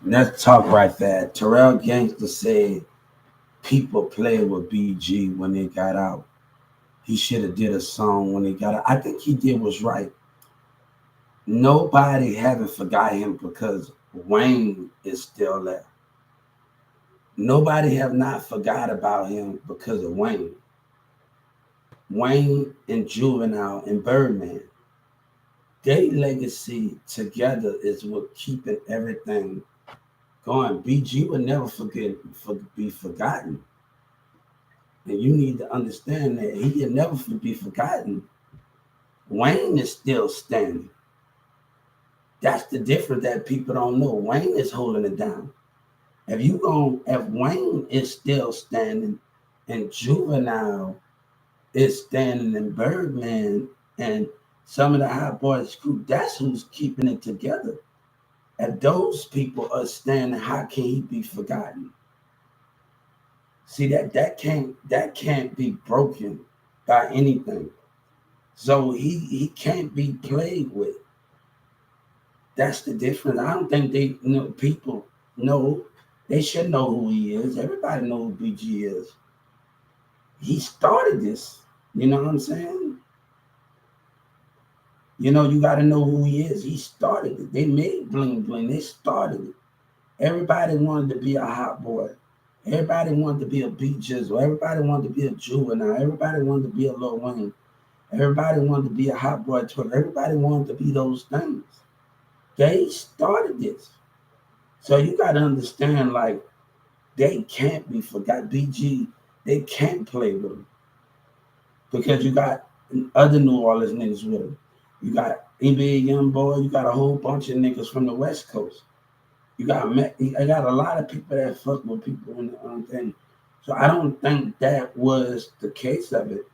Let's talk right there. Terrell Gangster said people played with BG when they got out. He should have did a song when he got out. I think he did was right. Nobody haven't forgot him because Wayne is still there. Nobody have not forgot about him because of Wayne. Wayne and Juvenile and Birdman. Their legacy together is what keeping everything going. BG would never be forgotten. And you need to understand that he will never be forgotten. Wayne is still standing. That's the difference that people don't know. Wayne is holding it down. If Wayne is still standing and Juvenile is standing and Birdman and some of the Hot Boys crew, that's who's keeping it together. If those people are standing, how can he be forgotten? See that can't be broken by anything. So he can't be played with. That's the difference. I don't think people know. They should know who he is. Everybody knows who BG is. He started this. You know what I'm saying? You got to know who he is. He started it. They made Bling Bling. They started it. Everybody wanted to be a hot boy. Everybody wanted to be a B Jizzle. Everybody wanted to be a Juvenile. Everybody wanted to be a Lil Wayne. Everybody wanted to be a hot boy Twitter. Everybody wanted to be those things. They started this. So you got to understand, like, they can't be forgot. BG, they can't play with him. Because you got other New Orleans niggas with him. You got NBA Young Boy. You got a whole bunch of niggas from the West Coast. I got a lot of people that fuck with people in the thing. So I don't think that was the case of it.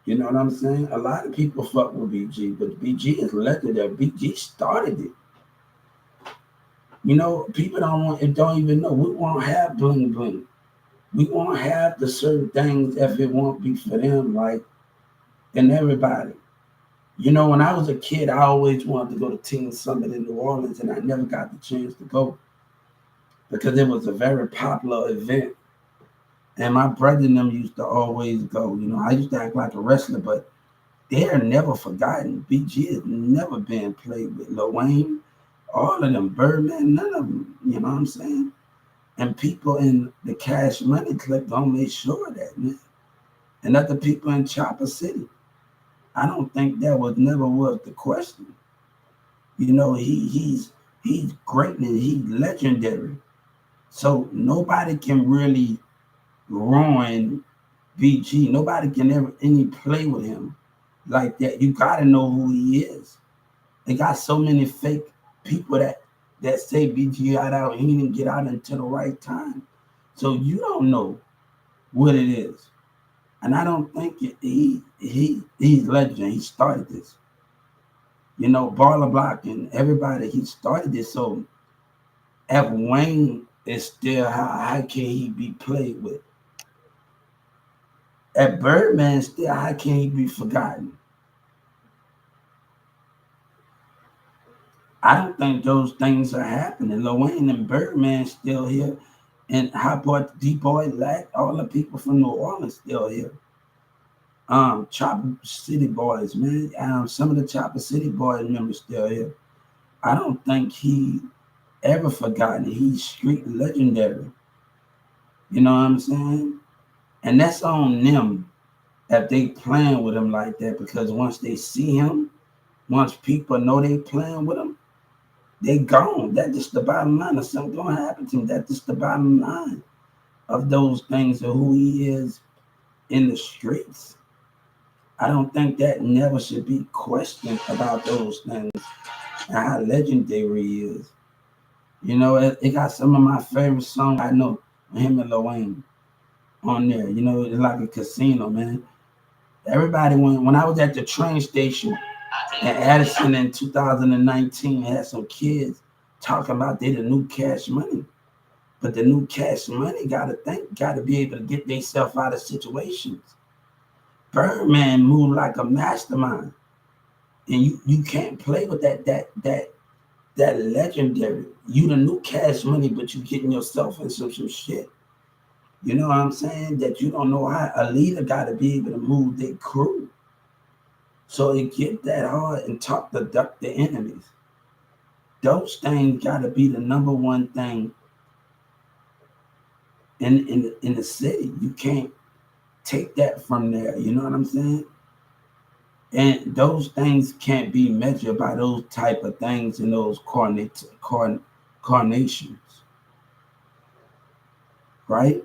You know what I'm saying? A lot of people fuck with BG, but BG is legendary. BG started it. People don't even know. We won't have Bling Bling. We won't have the certain things if it won't be for them, like, and everybody. When I was a kid, I always wanted to go to Teen Summit in New Orleans, and I never got the chance to go because it was a very popular event. And my brother and them used to always go. I used to act like a wrestler, but they're never forgotten. BG has never been played with. Lil Wayne, all of them, Birdman, none of them. You know what I'm saying? And people in the Cash Money clique don't make sure of that, man. And other people in Chopper City. I don't think that never was the question. He's great and he's legendary. So nobody can really ruin BG. Nobody can ever any play with him like that. You gotta know who he is. They got so many fake people that say BG got out and he didn't get out until the right time. So you don't know what it is. And I don't think he's legend. He started this. Baller Block and everybody, he started this. So if Wayne is still, how can he be played with? If Birdman still, how can he be forgotten? I don't think those things are happening. Lil Wayne and Birdman still here. And Hot Boy, D-Boy, Lack, all the people from New Orleans still here. Chopper City Boys, man. Some of the Chopper City Boys members still here. I don't think he ever forgotten. He's street legendary. You know what I'm saying? And that's on them if they playing with him like that, because once they see him, once people know they playing with him, they gone. That's just the bottom line. If something gonna happen to him, that's just the bottom line of those things of who he is in the streets. I don't think that never should be questioned about those things and how legendary he is. It got some of my favorite songs I know, him and Lil Wayne on there. It's like a casino, man. Everybody, when I was at the train station in Addison in 2019, had some kids talking about they the new Cash Money. But the new Cash Money got to be able to get themselves out of situations. Birdman moved like a mastermind. And you can't play with that that legendary. You the new Cash Money, but you getting yourself in some shit. You know what I'm saying? That you don't know how a leader got to be able to move their crew. So it get that hard and talk to duck the enemies. Those things got to be the number one thing in the city. You can't take that from there. You know what I'm saying? And those things can't be measured by those type of things in those carnations, right?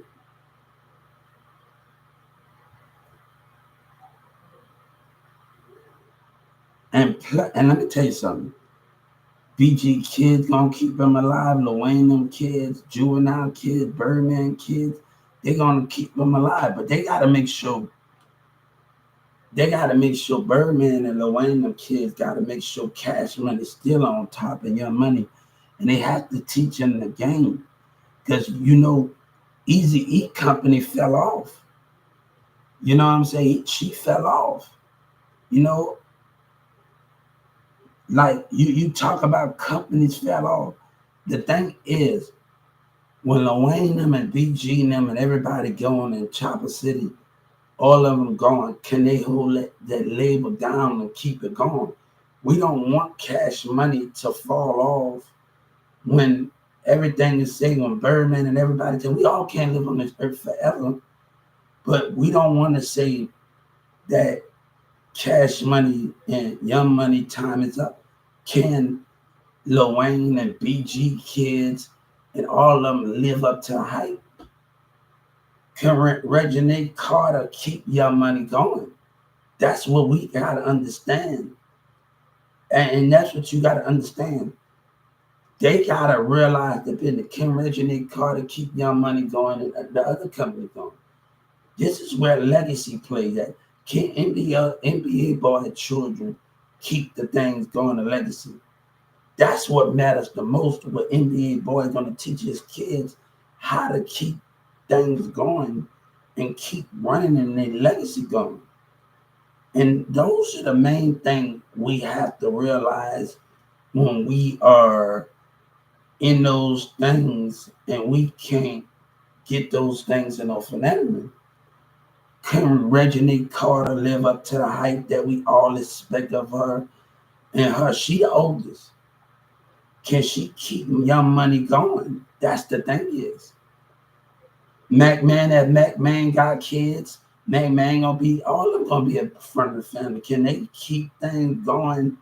And let me tell you something. BG kids gonna keep them alive. Lil Wayne them kids, Juvenile kids, Birdman kids, they gonna keep them alive. But they gotta make sure. They gotta make sure Birdman and Lil Wayne them kids gotta make sure Cash Money still on top of Young Money, and they have to teach them the game because Easy E Company fell off. You know what I'm saying? She fell off. You know, like you talk about companies fell off. The thing is, when Lil Wayne them and BG and them and everybody going in Chopper City, all of them going, can they hold that label down and keep it going? We don't want Cash Money to fall off when everything is saying when Birdman and everybody say we all can't live on this earth forever. But we don't want to say that Cash Money and Young Money time is up. Can Lil Wayne and BG kids and all of them live up to the hype? Can Regine Carter keep Young Money going? That's what we got to understand. And that's what you got to understand. They got to realize that can Regine Carter keep Young Money going and the other company going? This is where legacy plays at. Can NBA boy children keep the things going to legacy? That's what matters the most. What NBA boy is going to teach his kids how to keep things going and keep running and their legacy going. And those are the main things we have to realize when we are in those things and we can't get those things in our phenomenon. Can Regine Carter live up to the hype that we all expect of her? And she the oldest. Can she keep Young Money going? That's the thing is. Mac Man got kids. Mac Man gonna be, all of them gonna be at the front of the family. Can they keep things going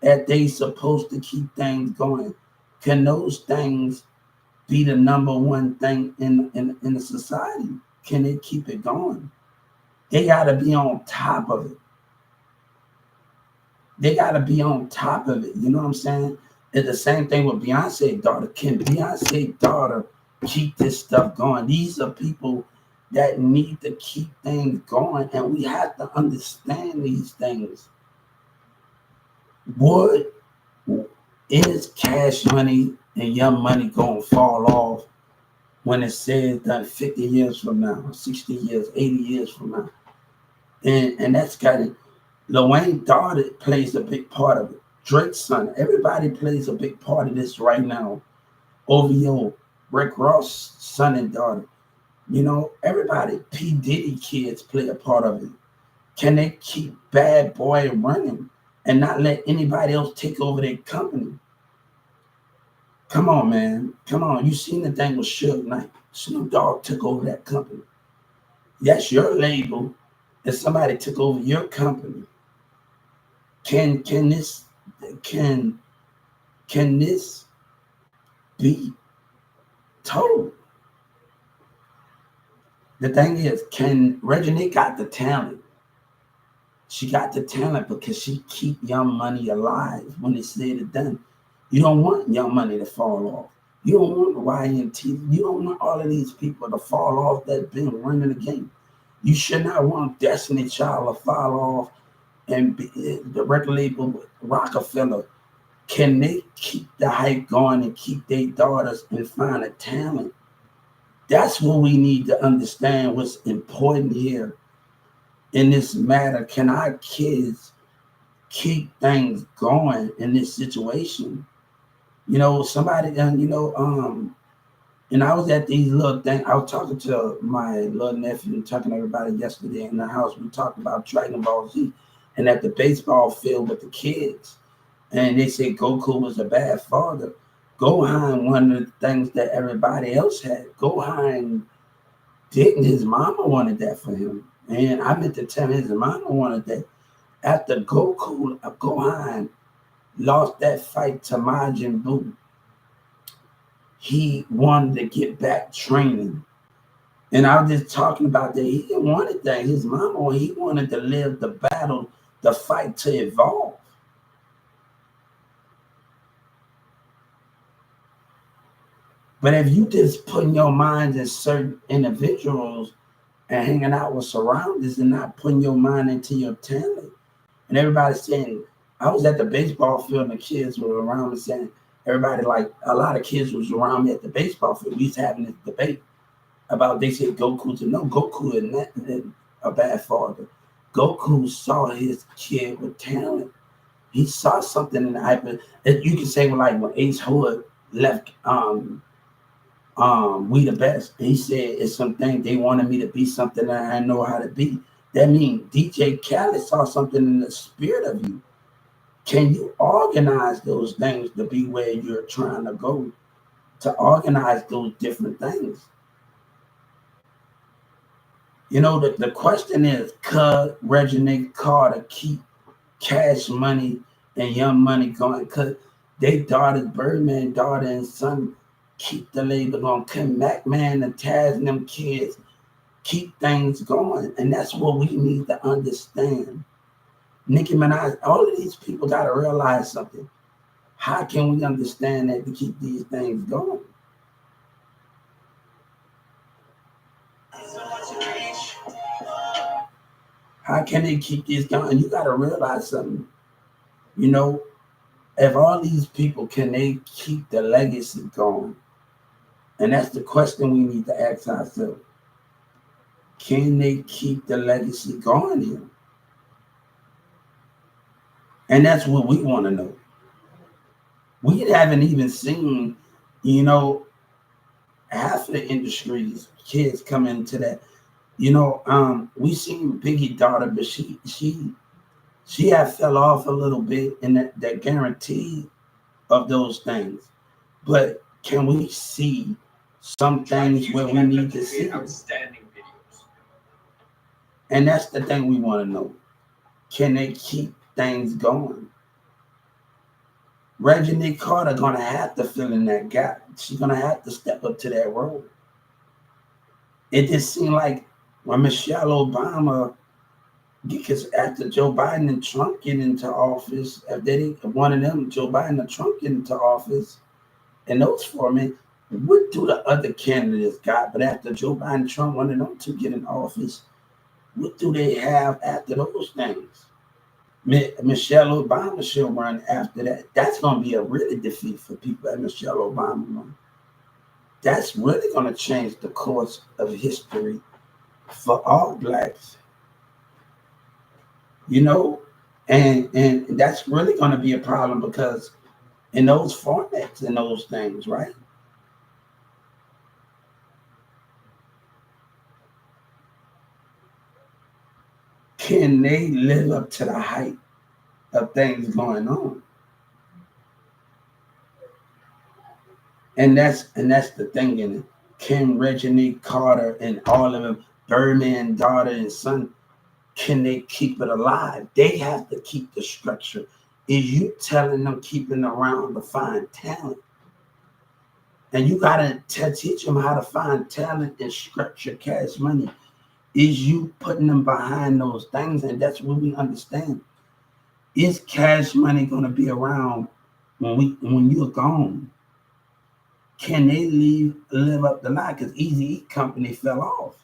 as they supposed to keep things going? Can those things be the number one thing in the society? Can they keep it going? They gotta be on top of it. They gotta be on top of it. You know what I'm saying? It's the same thing with Beyonce's daughter. Can Beyonce's daughter keep this stuff going? These are people that need to keep things going, and we have to understand these things. What is Cash Money and Young Money going to fall off when it says that 50 years from now, 60 years, 80 years from now? And that's got it. Lil Wayne's daughter plays a big part of it. Drake's son, everybody plays a big part of this right now. OVO, Rick Ross' son and daughter. You know, everybody, P. Diddy kids play a part of it. Can they keep Bad Boy running and not let anybody else take over their company? Come on, man. Come on. You seen the thing with Suge Knight. Snoop Dogg took over that company. That's your label. If somebody took over your company, can this be told? The thing is, can Regine got the talent? She got the talent because she keep Young Money alive when it's said and done. You don't want Young Money to fall off. You don't want YNT. You don't want all of these people to fall off that been running the game. You should not want Destiny Child to fall off and the record label Rockefeller. Can they keep the hype going and keep their daughters and find a talent? That's what we need to understand what's important here in this matter. Can our kids keep things going in this situation? You know, somebody done, and I was at these little things. I was talking to my little nephew and talking to everybody yesterday in the house. We talked about Dragon Ball Z and at the baseball field with the kids. And they said Goku was a bad father. Gohan, one of the things that everybody else had. Gohan didn't. His mama wanted that for him. And I meant to tell him his mama wanted that. After Gohan lost that fight to Majin Buu, he wanted to get back training. And I was just talking about that. He didn't want it that. His mama, he wanted to live the battle, the fight to evolve. But if you just putting your mind in certain individuals and hanging out with surroundings and not putting your mind into your talent, and everybody saying, I was at the baseball field and the kids were around me saying, everybody like a lot of kids was around me at the baseball field. We was having this debate about they said Goku to no Goku is not a bad father. Goku saw his kid with talent. He saw something in the eye. That you can say like when Ace Hood left We the Best, and he said it's something they wanted me to be something that I know how to be. That means DJ Khaled saw something in the spirit of you. Can you organize those things to be where you're trying to go? To organize those different things. You know, the question is, could Reginald Carter keep Cash Money and Young Money going? Could they daughters, Birdman daughter and son, keep the label going? Can McMahon and Taz and them kids keep things going? And that's what we need to understand. Nicki Minaj, all of these people got to realize something. How can we understand that to keep these things going? How can they keep this going? You got to realize something. You know, if all these people, can they keep the legacy going? And that's the question we need to ask ourselves. Can they keep the legacy going here? And that's what we want to know. We haven't even seen, you know, half of the industries, kids come into that. You know, we seen Biggie daughter, but she had fell off a little bit in that guarantee of those things. But can we see some things where we need to see? Outstanding videos. And that's the thing we want to know. Can they keep things going? Reggie Carter gonna have to fill in that gap. She's gonna have to step up to that role. It just seemed like when Michelle Obama, because after Joe Biden and Trump get into office, if they didn't, one of them, Joe Biden and Trump get into office, and those four men, what do the other candidates got? But after Joe Biden and Trump, one of them two get in office, what do they have after those things? Michelle Obama should run after that. That's going to be a really defeat for people that Michelle Obama run. That's really going to change the course of history for all blacks. You know, and that's really going to be a problem because in those formats and those things, right? Can they live up to the hype of things going on? And that's the thing in it. Can Reginald Carter and all of them, Birdman, daughter and son, can they keep it alive? They have to keep the structure. Is you telling them keeping around to find talent? And you gotta teach them how to find talent and structure Cash Money. Is you putting them behind those things? And that's what we understand. Is Cash Money gonna be around when you're gone? Can they live up the lie? Because Easy E Company fell off.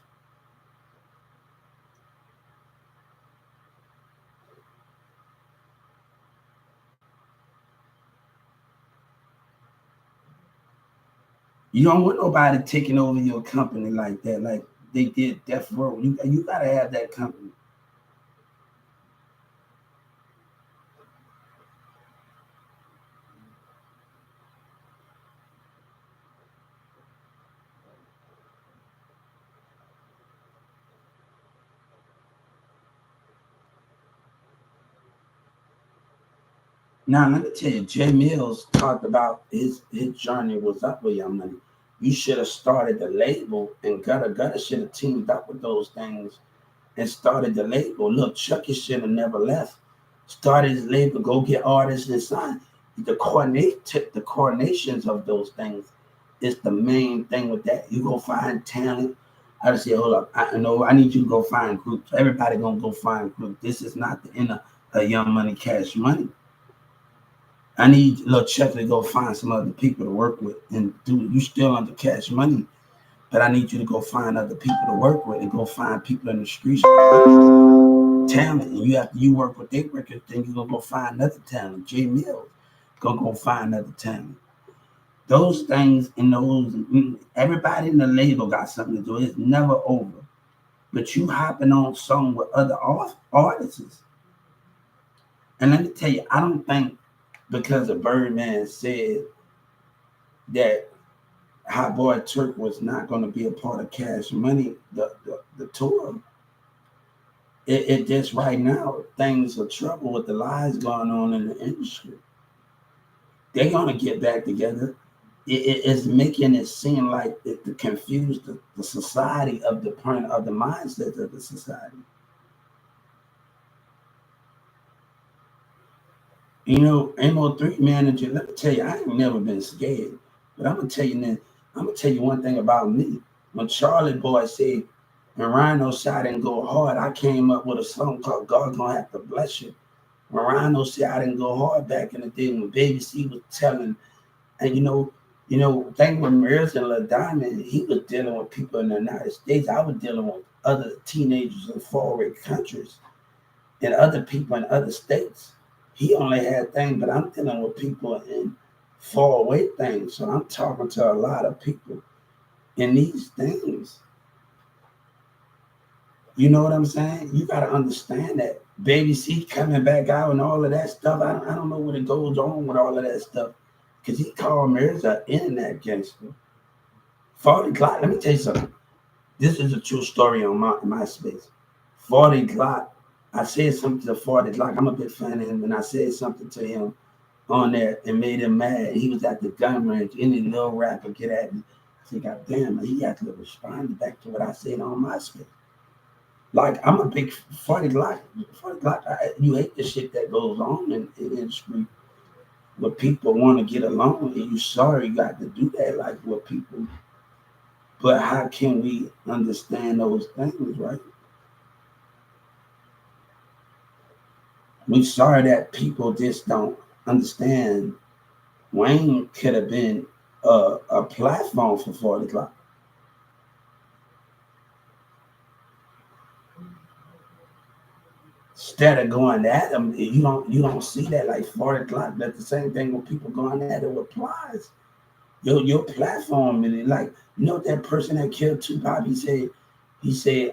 You don't want nobody taking over your company like that, like they did Death Row. You gotta have that company. Now let me tell you, Jay Mills talked about his journey was up with Young Money. You should have started the label, and Gutter should have teamed up with those things and started the label. Look, Chucky should have never left. Started his label, go get artists and sign. The coordinations of those things is the main thing with that. You go find talent. I just say, hold up, I know I need you to go find groups. Everybody gonna go find groups. This is not the inner Young Money, Cash Money. I need little Chuck to go find some other people to work with and do. You still under Cash Money, but I need you to go find other people to work with and go find people in the streets talent. And you after you work with their records, then you gonna go find another talent. Jay Mills gonna go find another talent. Those things and those everybody in the label got something to do. It's never over. But you hopping on song with other artists. And let me tell you, I don't think because the Birdman said that Hot Boy Turk was not going to be a part of Cash Money, the tour. It just right now, things are trouble with the lies going on in the industry. They're going to get back together. It's making it seem like it to confuse the society of the point of the mindset of the society. You know, MO3 manager, let me tell you, I ain't never been scared. But I'm gonna tell you now, I'm gonna tell you one thing about me. When Charlie Boy said, when Rhino shot and go hard, I came up with a song called God Gonna Have to Bless You. When Rhino said I didn't go hard back in the day when Baby C was telling, and thing with Mirrors and Lil Diamond, he was dealing with people in the United States. I was dealing with other teenagers in foreign countries and other people in other states. He only had things, but I'm dealing with people in far away things. So I'm talking to a lot of people in these things. You know what I'm saying? You got to understand that. Baby C coming back out and all of that stuff. I don't know what it goes on with all of that stuff. Because he called Mirza an internet gangster. 40 Glock, let me tell you something. This is a true story on my space. 40 Glock, I said something to 40 Glock. I'm a big fan of him, and I said something to him on there and made him mad. He was at the gun range. Any little rapper get at me. I said, God damn, he had to respond back to what I said on my space. Like, I'm a big 40 Glock. 40 Glock, you hate the shit that goes on in the industry where people want to get along, and you sorry you got to do that, like with people. But how can we understand those things, right? We sorry that people just don't understand. Wayne could have been a platform for 40 Glock. Instead of going at them, you don't see that like 40 Glock. That's the same thing when people going at it with plies. Your platform and like that person that killed Tupac, he said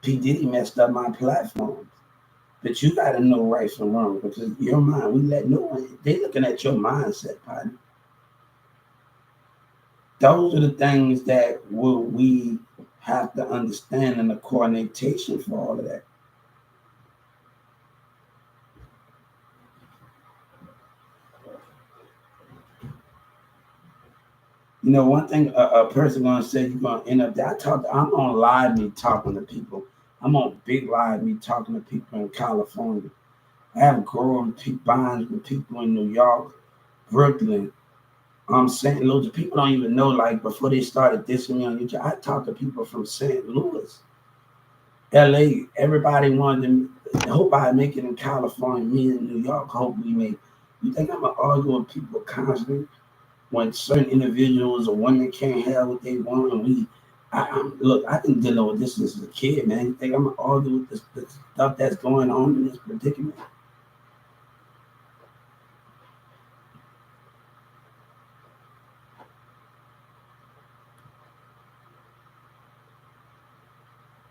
P. Diddy messed up my platform. But you gotta know right from wrong because your mind, we let no one they looking at your mindset, partner. Those are the things that we have to understand in the coordination for all of that. One thing a person gonna say you're gonna end up. I'm on live me talking to people. I'm on big live me talking to people in California. I have growing bonds with people in New York, Brooklyn, St. Louis. People don't even know. Like before they started dissing me on YouTube, I talked to people from St. Louis, LA. Everybody wanted to. Hope I make it in California. Me in New York. Hope we make. You think I'm gonna argue with people constantly? When certain individuals or women can't have what they want, and look, I've been dealing with this since a kid, man. You think I'm gonna argue with this stuff that's going on in this predicament?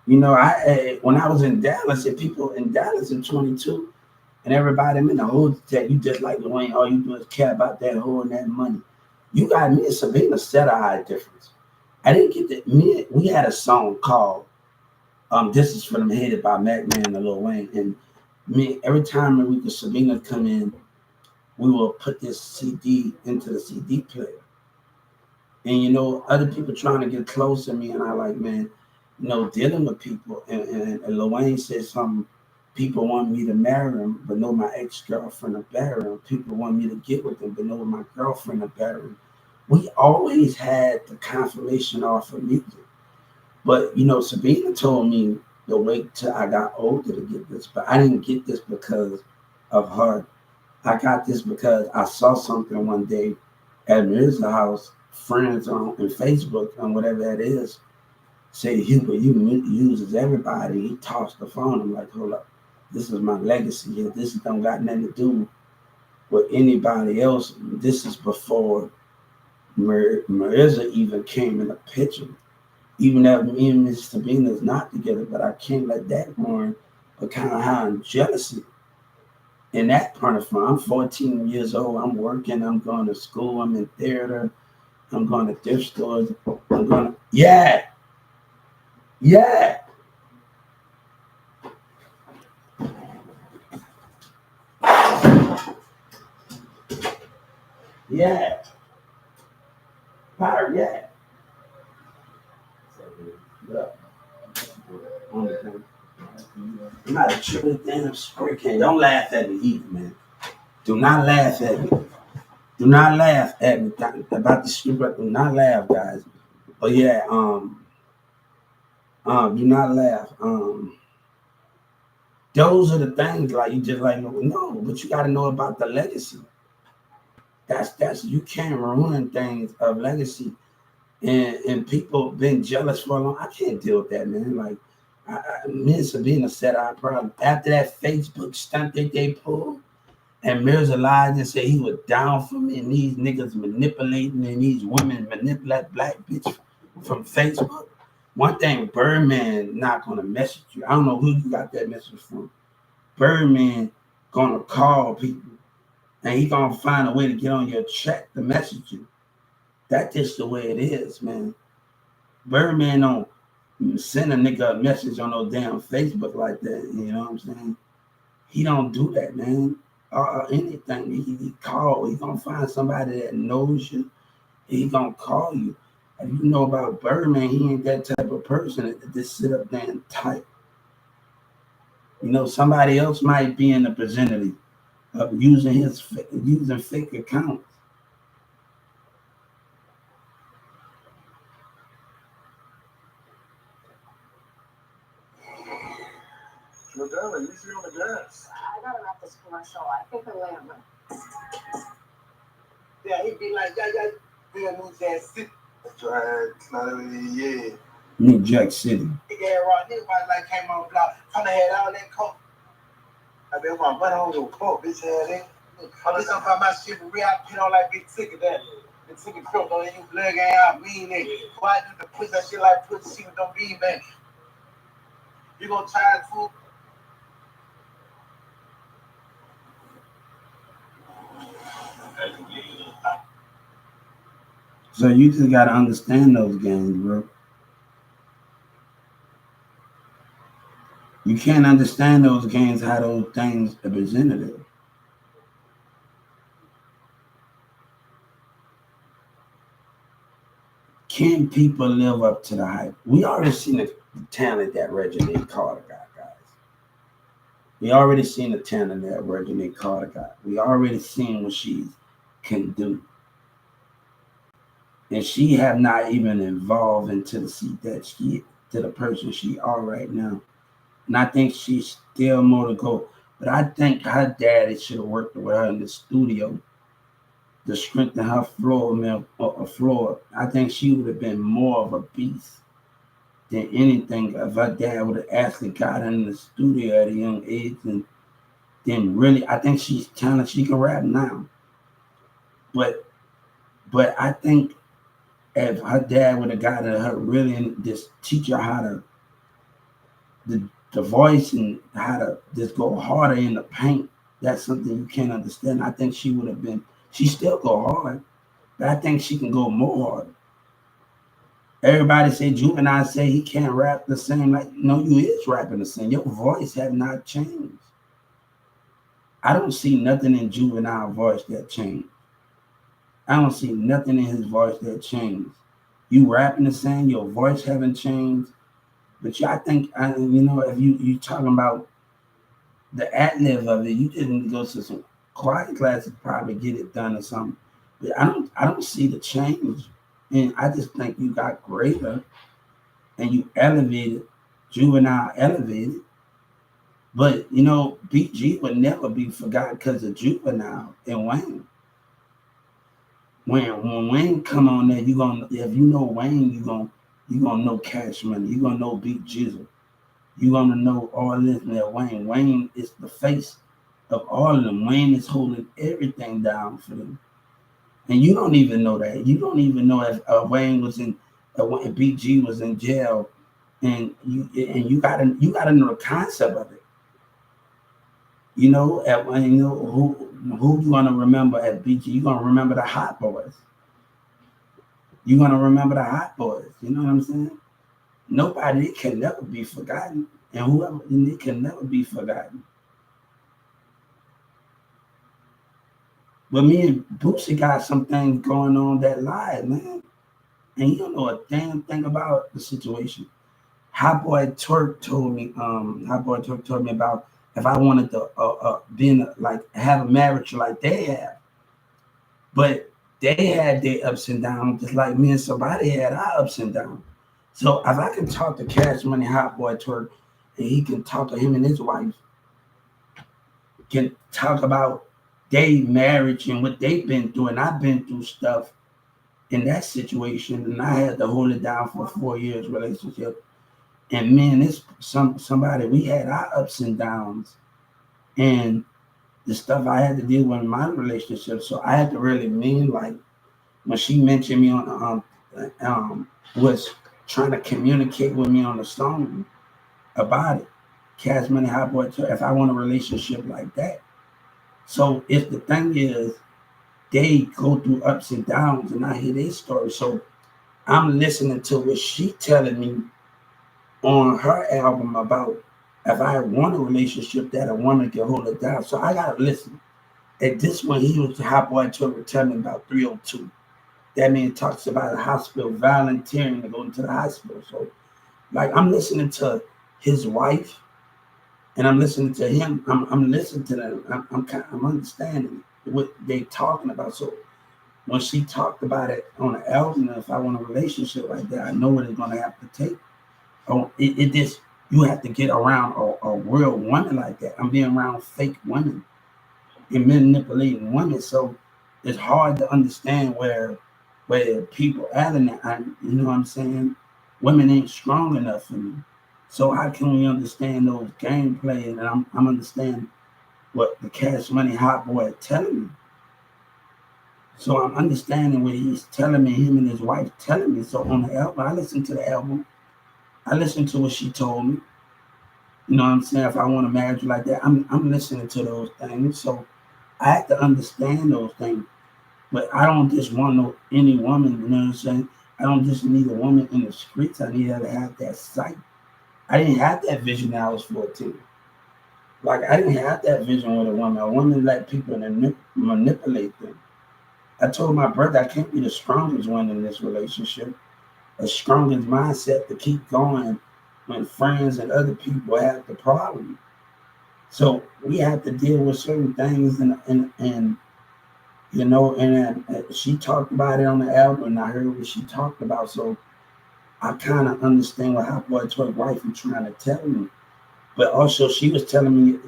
I when I was in Dallas, and people in Dallas in 22, and everybody in the whole that you just like Wayne, all you do is care about that whole and that money. You got me and Sabina set a high difference. I didn't get that. We had a song called "This Is For Them Hated" by Mac Man and Lil Wayne, and me every time we could Sabina come in we will put this CD into the CD player. And, you know, other people trying to get close to me, and I like, man, you know, dealing with people. And Lil Wayne said something, people want me to marry him, but know my ex-girlfriend to bury him. People want me to get with him, but know my girlfriend to bury him. We always had the confirmation off of music. But, you know, Sabina told me to wait till I got older to get this, but I didn't get this because of her. I got this because I saw something one day at Mirza house, friends on Facebook and whatever that is, say, Hubert, you uses everybody. He tossed the phone. I'm like, hold up, this is my legacy here. This don't got nothing to do with anybody else. This is before Mirza even came in the picture. Even though me and Miss Sabina is not together, but I can't let that run. But kind of how I'm jealousy in that part of fun. I'm 14 years old. I'm working. I'm going to school. I'm in theater. I'm going to thrift stores. I'm going to, yeah. Yeah. Yeah. Power, yeah. Look. I'm not a triple damn spray can. Don't laugh at me either, man. Do not laugh at me. Do not laugh at me about the street. Do not laugh, guys. But yeah, do not laugh. Those are the things like you just like no, but you got to know about the legacy. That's you can't ruin things of legacy, and people been jealous for a long. I can't deal with that, man. Like me and Sabina said our problem after that Facebook stunt that they pulled. And Mirza lied and said he was down for me, and these niggas manipulating, and these women manipulate black bitch from Facebook. One thing, Birdman not gonna message you. I don't know who you got that message from. Birdman gonna call people, and he gonna find a way to get on your chat to message you. That's just the way it is, man. Birdman don't send a nigga a message on no damn Facebook like that. You know what I'm saying? He don't do that, man. Anything. He call. He gonna find somebody that knows you. He gonna call you. If you know about Birdman, he ain't that type of person that just sit up there and type. You know, somebody else might be in the vicinity of using fake accounts. Madonna, you see on the gas. I gotta wrap this commercial. I think I'm later. Yeah, he'd be like, yeah, New Jack City. That's right. It's not even, yeah. New Jack City. Yeah, right. Everybody like came on block. Kind of had all that coke. I mean, my money on your coke, bitch, had it. I'm just talking about my shit for real. I put on like big ticket that. The ticket crook on you, blood gang out, mean it. Why do the push that shit like put shit don't mean, man? You gonna try it, fool? So you just gotta understand those games, bro. You can't understand those games, how those things are presented. Can people live up to the hype? We already seen the talent that Reggie Carter got, guys. We already seen the talent that Reggie Carter got. We already seen what she can do. And she have not even evolved into the seat that she to the person she are right now. And I think she's still more to go. But I think her daddy should have worked with her in the studio to strengthen her floor. I think she would have been more of a beast than anything if her dad would have actually got her in the studio at a young age. And then really, I think she's talented. She can rap now. But I think if her dad would have got her really and just teach her how to the voice and how to just go harder in the paint, that's something you can't understand. I think she would have been. She still go hard, but I think she can go more hard. Everybody say Juvenile say he can't rap the same. Like no, you is rapping the same. Your voice have not changed. I don't see nothing in Juvenile voice that changed. I don't see nothing in his voice that changed. You rapping the same, your voice haven't changed. But I think, if you talking about the ad-lib of it, you just need to go to some quiet classes, probably get it done or something. But I don't see the change. And I just think you got greater and you elevated, Juvenile elevated. But BG would never be forgotten because of Juvenile and Wayne. When Wayne come on there, you gonna if you know Wayne, you gonna know Cash Money. You gonna know Beat Jizzle. You gonna know all this and that. Wayne. Wayne is the face of all of them. Wayne is holding everything down for them, and you don't even know that. You don't even know if Wayne was in, when BG was in jail, and you gotta know the concept of it. Who you gonna remember at BG? You gonna remember the Hot Boys. You're gonna remember the Hot Boys. You know what I'm saying? Nobody can never be forgotten, and whoever it can never be forgotten. But me and Boosie got some things going on that live, man, and you don't know a damn thing about the situation. Hot Boy Twerk told me, about if I wanted to like have a marriage like they have, but they had their ups and downs, just like me and somebody had our ups and downs. So if I can talk to Cash Money Hot Boy Twerk, and he can talk to him and his wife, can talk about their marriage and what they've been through, and I've been through stuff in that situation, and I had to hold it down for 4 years relationship. And me and this somebody, we had our ups and downs, and the stuff I had to deal with in my relationship. So I had to really mean, like, when she mentioned me on was trying to communicate with me on the song about it. Cash Money Hot Boy, if I want a relationship like that. So if the thing is, they go through ups and downs, and I hear their story. So I'm listening to what she telling me on her album about if I want a relationship that a woman can hold it down. So I gotta listen. At this one, he was the Hot Boy Tour telling me about 302. That man talks about a hospital volunteering to go into the hospital. So, like, I'm listening to his wife, and I'm listening to him. I'm listening to them. I'm understanding what they talking about. So when she talked about it on the album, if I want a relationship like that, I know what it's gonna have to take. Oh, it just, you have to get around a real woman like that. I'm being around fake women and manipulating women, so it's hard to understand where people at in that. You know what I'm saying? Women ain't strong enough for me. So how can we understand those gameplay? And I'm understanding what the Cash Money Hot Boy is telling me. So I'm understanding what he's telling me, him and his wife telling me. So on the album, I listened to the album. I listened to what she told me. You know what I'm saying? If I want a marriage like that, I'm listening to those things. So I have to understand those things. But I don't just want any woman, you know what I'm saying? I don't just need a woman in the streets. I need her to have that sight. I didn't have that vision when I was 14. Like, I didn't have that vision with a woman. A woman let people manipulate them. I told my brother I can't be the strongest one in this relationship. The strongest mindset to keep going when friends and other people have the problem. So we have to deal with certain things, and she talked about it on the album, and I heard what she talked about. So I kind of understand what Hot Boy Twerk wife was trying to tell me. But also she was telling me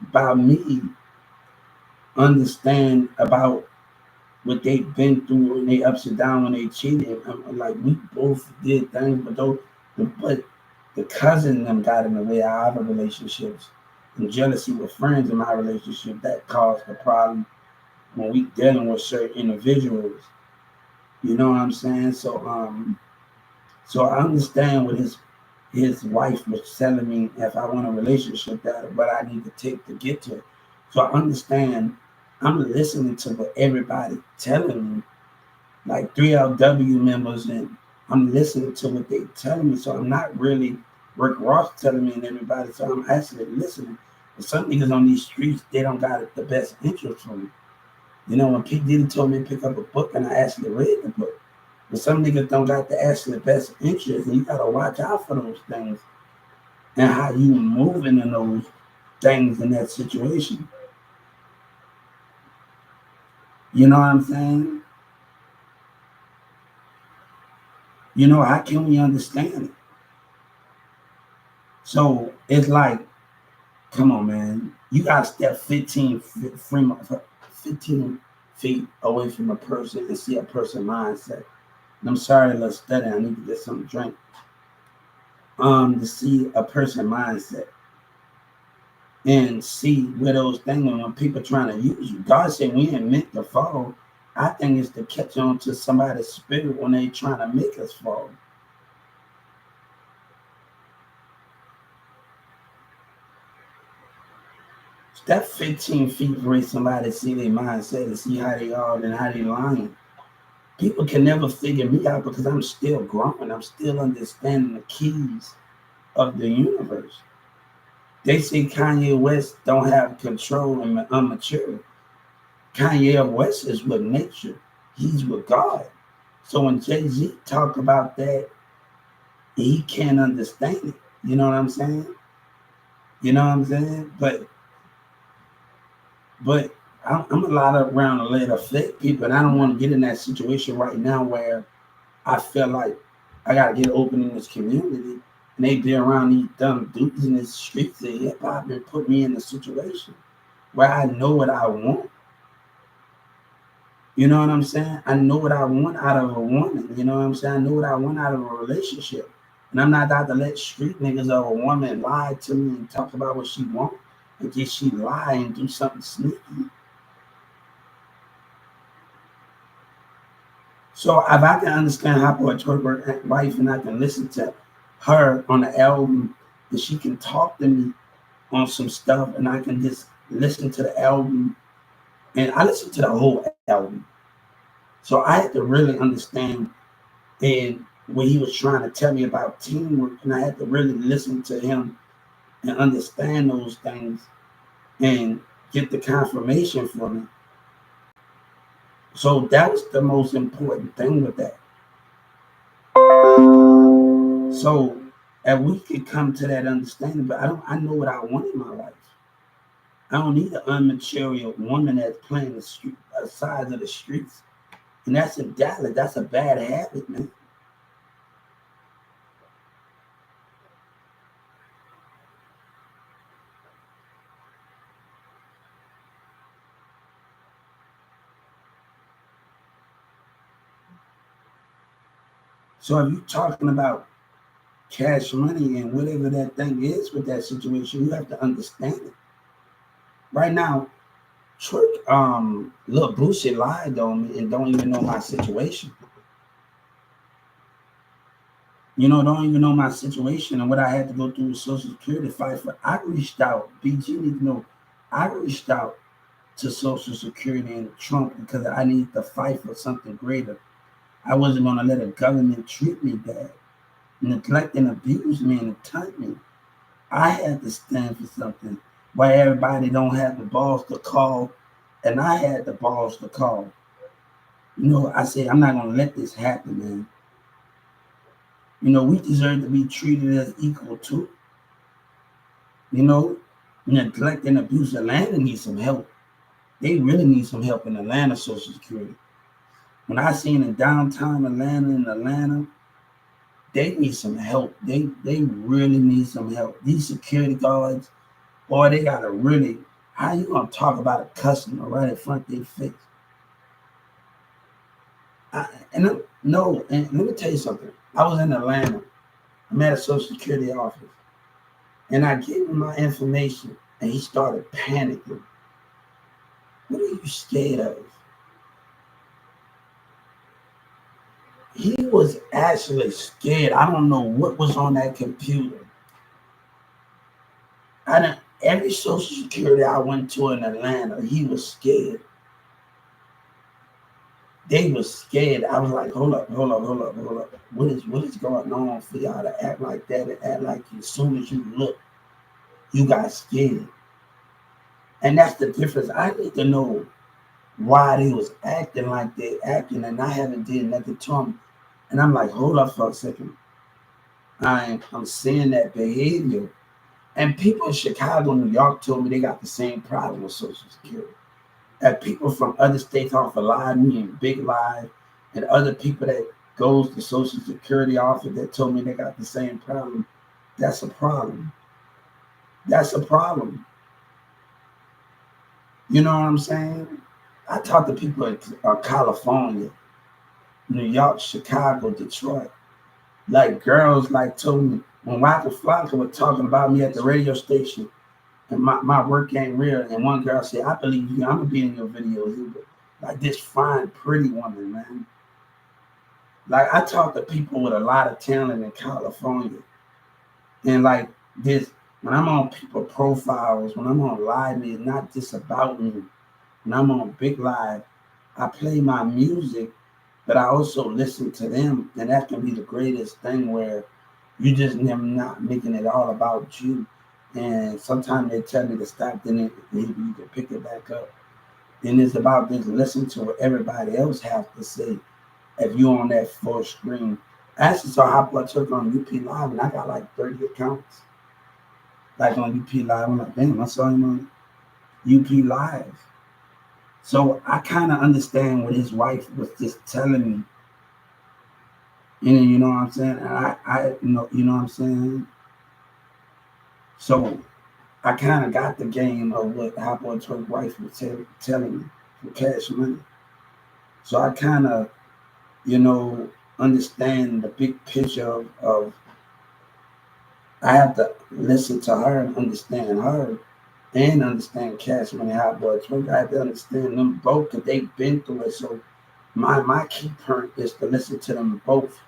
about me understand about what they've been through and they ups and downs when they cheated. Like, we both did things, but the cousin them got in the way of our relationships, and jealousy with friends in my relationship that caused the problem when we dealing with certain individuals. You know what I'm saying? So I understand what his wife was telling me if I want a relationship, that what I need to take to get to it. So I understand. I'm listening to what everybody telling me, like 3LW members, and I'm listening to what they telling me. So I'm not really Rick Ross telling me and everybody. So I'm actually listening. But some niggas on these streets, they don't got the best interest for me. You know, when P. Diddy told me to pick up a book and I actually read the book. But some niggas don't got the actually best interest, and you gotta watch out for those things and how you moving in those things in that situation. You know what I'm saying? You know, how can we understand it? So it's like, come on, man. You gotta step 15 feet away from a person and see a person mindset. And I'm sorry, let's study. I need to get some drink. To see a person mindset and see where those things are when people trying to use you. God said we ain't meant to fall. I think it's to catch on to somebody's spirit when they trying to make us fall. Step 15 feet for somebody to see their mindset and see how they are and how they lying. People can never figure me out because I'm still growing. I'm still understanding the keys of the universe. They say Kanye West don't have control and immature. Kanye West is with nature. He's with God. So when Jay-Z talk about that, he can't understand it. You know what I'm saying? You know what I'm saying? But I'm a lot around a lot of fake people, and I don't want to get in that situation right now where I feel like I gotta get open in this community, and they be around these dumb dudes in the streets of hip hop and put me in a situation where I know what I want. You know what I'm saying? I know what I want out of a woman. You know what I'm saying? I know what I want out of a relationship. And I'm not about to let street niggas or a woman lie to me and talk about what she wants and get she lie and do something sneaky. So if I can understand how Boy Twerk wife and I can listen to her on the album and she can talk to me on some stuff and I can just listen to the album and I listened to the whole album. So I had to really understand and what he was trying to tell me about teamwork, and I had to really listen to him and understand those things and get the confirmation from it. So that was the most important thing with that. So if we could come to that understanding, but I know what I want in my life. I don't need an unmaterial woman that's playing the street sides of the streets. And that's in Dallas. That's a bad habit, man. So if you're talking about cash money and whatever that thing is with that situation, you have to understand it. Right now, Trick, Lil Boosie lied on me and don't even know my situation. You know, don't even know my situation and what I had to go through with Social Security fight for. I reached out, BG need to know, I reached out to Social Security and Trump because I needed to fight for something greater. I wasn't going to let the government treat me bad, neglect and abuse me and attack me. I had to stand for something where everybody don't have the balls to call, and I had the balls to call. You know, I said, I'm not going to let this happen, man. You know, we deserve to be treated as equal too. You know, neglect and abuse. Atlanta needs some help. They really need some help in Atlanta Social Security. When I seen in downtown Atlanta, they need some help. They really need some help. These security guards, boy, they gotta really. How you gonna talk about a customer right in front of their face? And let me tell you something. I was in Atlanta. I'm at a Social Security office, and I gave him my information, and he started panicking. What are you scared of? He was actually scared. I don't know what was on that computer. I didn't. Every Social Security I went to in Atlanta, he was scared. They were scared. I was like, hold up. What is going on for y'all to act like that and act like as soon as you look, you got scared? And that's the difference. I need to know why they was acting like they acting, and I haven't did nothing to them. And I'm like, hold up for a second. I'm seeing that behavior. And people in Chicago, New York told me they got the same problem with Social Security. And people from other states off of Live, me and Big Live, and other people that goes to Social Security office that told me they got the same problem. That's a problem. That's a problem. You know what I'm saying? I talked to people in California, New York, Chicago, Detroit. Like girls like told me when Waka Flocka was talking about me at the radio station and my work ain't real. And one girl said, I believe you, I'm gonna be in your videos. Like this fine, pretty woman, man. Like I talk to people with a lot of talent in California. And like this, when I'm on people profiles, when I'm on live, it's not just about me. When I'm on Big Live, I play my music, but I also listen to them. And that can be the greatest thing where you just never not making it all about you. And sometimes they tell me to stop, then maybe you can pick it back up. Then it's about just listen to what everybody else has to say. If you're on that full screen, I actually saw how I took on UP Live, and I got like 30 accounts. Like on UP Live, I'm like, damn, I saw him on UP Live. So I kind of understand what his wife was just telling me. And you know what I'm saying? And I you know what I'm saying? So I kind of got the game of what Hot Boy Twerk wife was telling me for Cash Money. So I kind of, you know, understand the big picture of I have to listen to her and understand her and understand Cash Money, Hot Boy Twerk. I have to understand them both because they've been through it. So my key point is to listen to them both.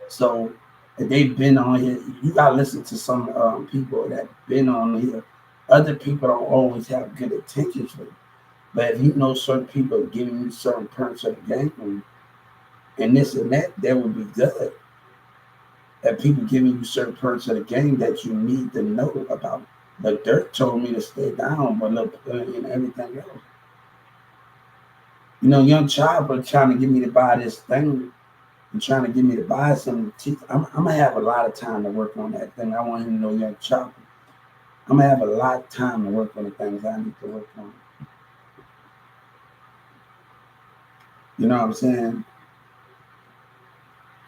So if they've been on here, you gotta listen to some people that been on here. Other people don't always have good intentions for you. But if you know certain people giving you certain parts of the game and this and that would be good. That people giving you certain parts of the game that you need to know about. But Dirk told me to stay down, but look, and everything else. You know, Young Child was trying to get me to buy this thing and trying to get me to buy some teeth. I'm gonna have a lot of time to work on that thing. I want him to know Young Chopper. I'm gonna have a lot of time to work on the things I need to work on. You know what I'm saying?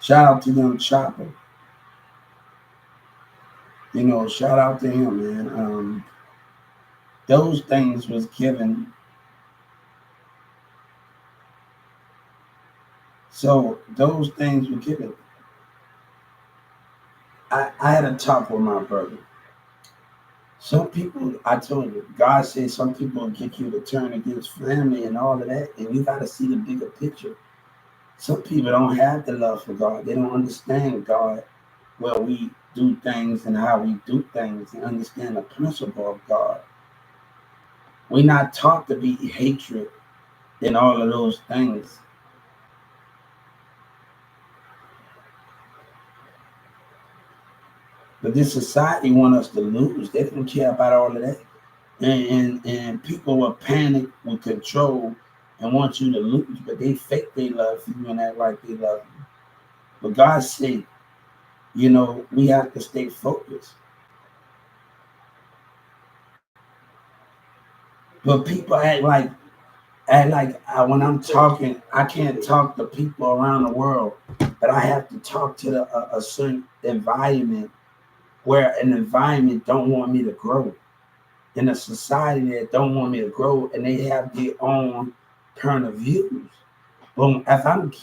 Shout out to Young Chopper. You know, shout out to him, man. Those things was given. So those things were given. I had a talk with my brother. Some people, I told you, God says some people will get you to turn against family and all of that, and you got to see the bigger picture. Some people don't have the love for God. They don't understand God, where we do things and how we do things, and understand the principle of God. We're not taught to be hatred and all of those things. But this society want us to lose. They don't care about all of that. And people will panic with control and want you to lose, but they fake they love for you and act like they love you. But God said, you know, we have to stay focused. But people act like when I'm talking, I can't talk to people around the world, but I have to talk to a certain environment where an environment don't want me to grow. In a society that don't want me to grow, and they have their own point of views. Well, if I'm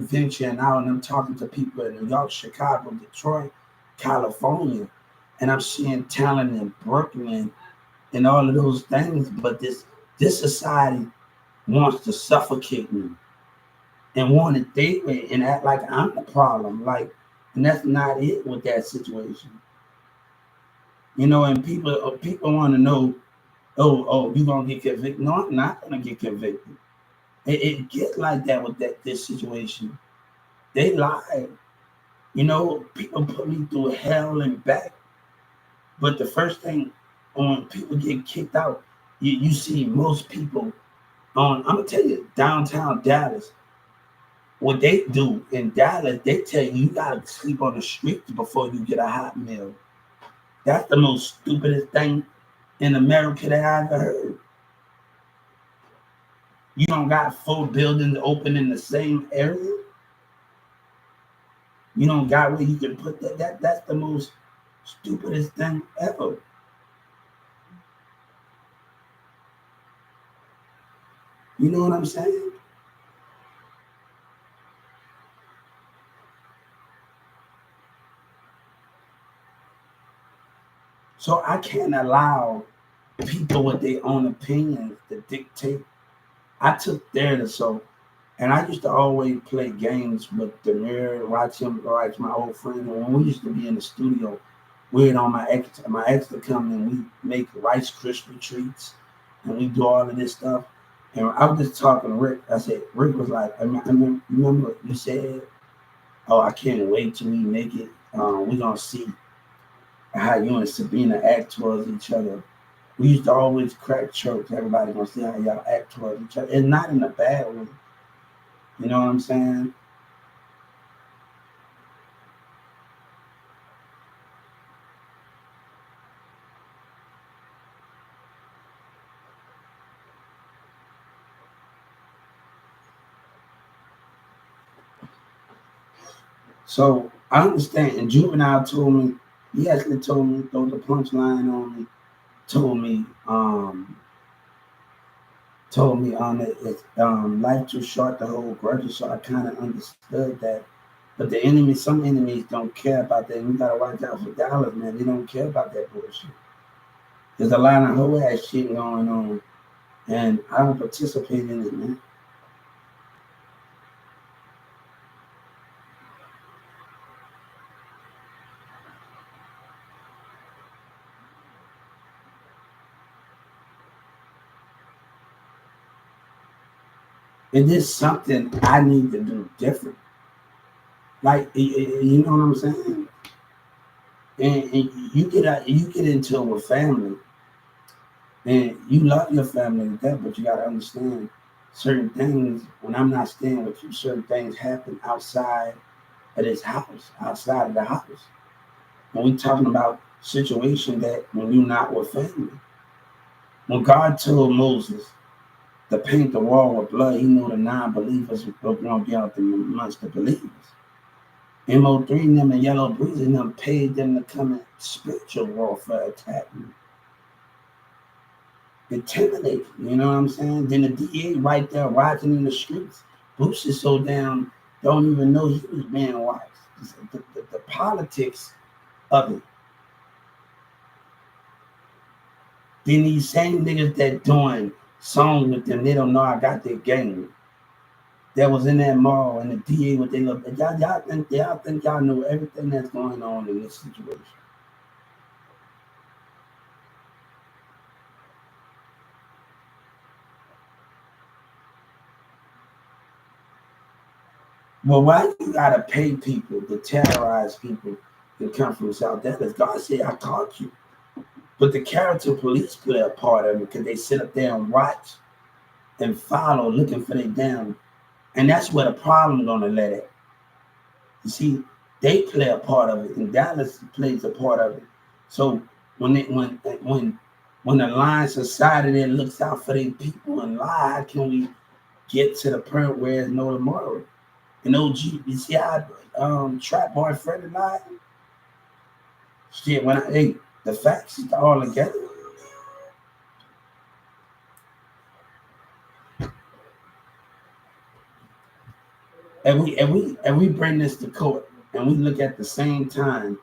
venturing out and I'm talking to people in New York, Chicago, Detroit, California, and I'm seeing talent in Brooklyn and all of those things, but this society wants to suffocate me and want to date me and act like I'm the problem. Like, and that's not it with that situation. You know, and people want to know, oh, you gonna get convicted? No, I'm not gonna get convicted. It gets like that with this situation. They lie. You know, people put me through hell and back. But the first thing when people get kicked out, You see most people on, I'm gonna tell you, downtown Dallas, what they do in Dallas, they tell you gotta sleep on the streets before you get a hot meal. That's the most stupidest thing in America that I ever heard. You don't got four buildings open in the same area. You don't got where you can put that. That's the most stupidest thing ever. You know what I'm saying? So I can't allow people with their own opinions to dictate. I took theater, so and I used to always play games with Demir, watch him, watch my old friend. And when we used to be in the studio, we'd on my ex to come and we make Rice Krispie treats and we do all of this stuff. And I was just talking to Rick. I said, Rick was like, remember what you said? Oh, I can't wait till we make it. We're gonna see how you and Sabina act towards each other. We used to always crack jokes. Everybody gonna see how y'all act towards each other. And not in a bad way. You know what I'm saying? So I understand. And Juvenile told me, he actually told me, throw the punchline on me, told me, on it, it's life too short to hold grudges. So I kind of understood that. But the enemy, some enemies don't care about that. And you gotta watch out for dollars, man. They don't care about that bullshit. There's a lot of whole ass shit going on, and I don't participate in it, man. It is something I need to do different. Like you know what I'm saying? And you get into it with family, and you love your family to death, but you gotta understand certain things. When I'm not staying with you, certain things happen outside of this house, outside of the house. When we talking about situation that when you're not with family. When God told Moses to paint the wall with blood, he knew the non-believers were going to be out there amongst the believers. MO3 and them and Yellow Breeze and them paid them to come in spiritual warfare attack me. Intimidate, you know what I'm saying? Then the DA right there watching in the streets. Bruce is so down, don't even know he was being watched. The politics of it. Then these same niggas that doing songs with them, they don't know I got their game. That was in that mall and the DA with their little y'all think y'all know everything that's going on in this situation. Well, why you gotta pay people to terrorize people that come from South Dallas? God said I taught you. But the character police play a part of it because they sit up there and watch and follow, looking for their damn. And that's where the problem gonna let it. You see, they play a part of it, and Dallas plays a part of it. So when when the Lion Society there looks out for their people and lie, how can we get to the point where there's no tomorrow? And OG, you see how Trap Boy Freddy lied? Shit, when I hey, the facts is all together. And we bring this to court and we look at the same time.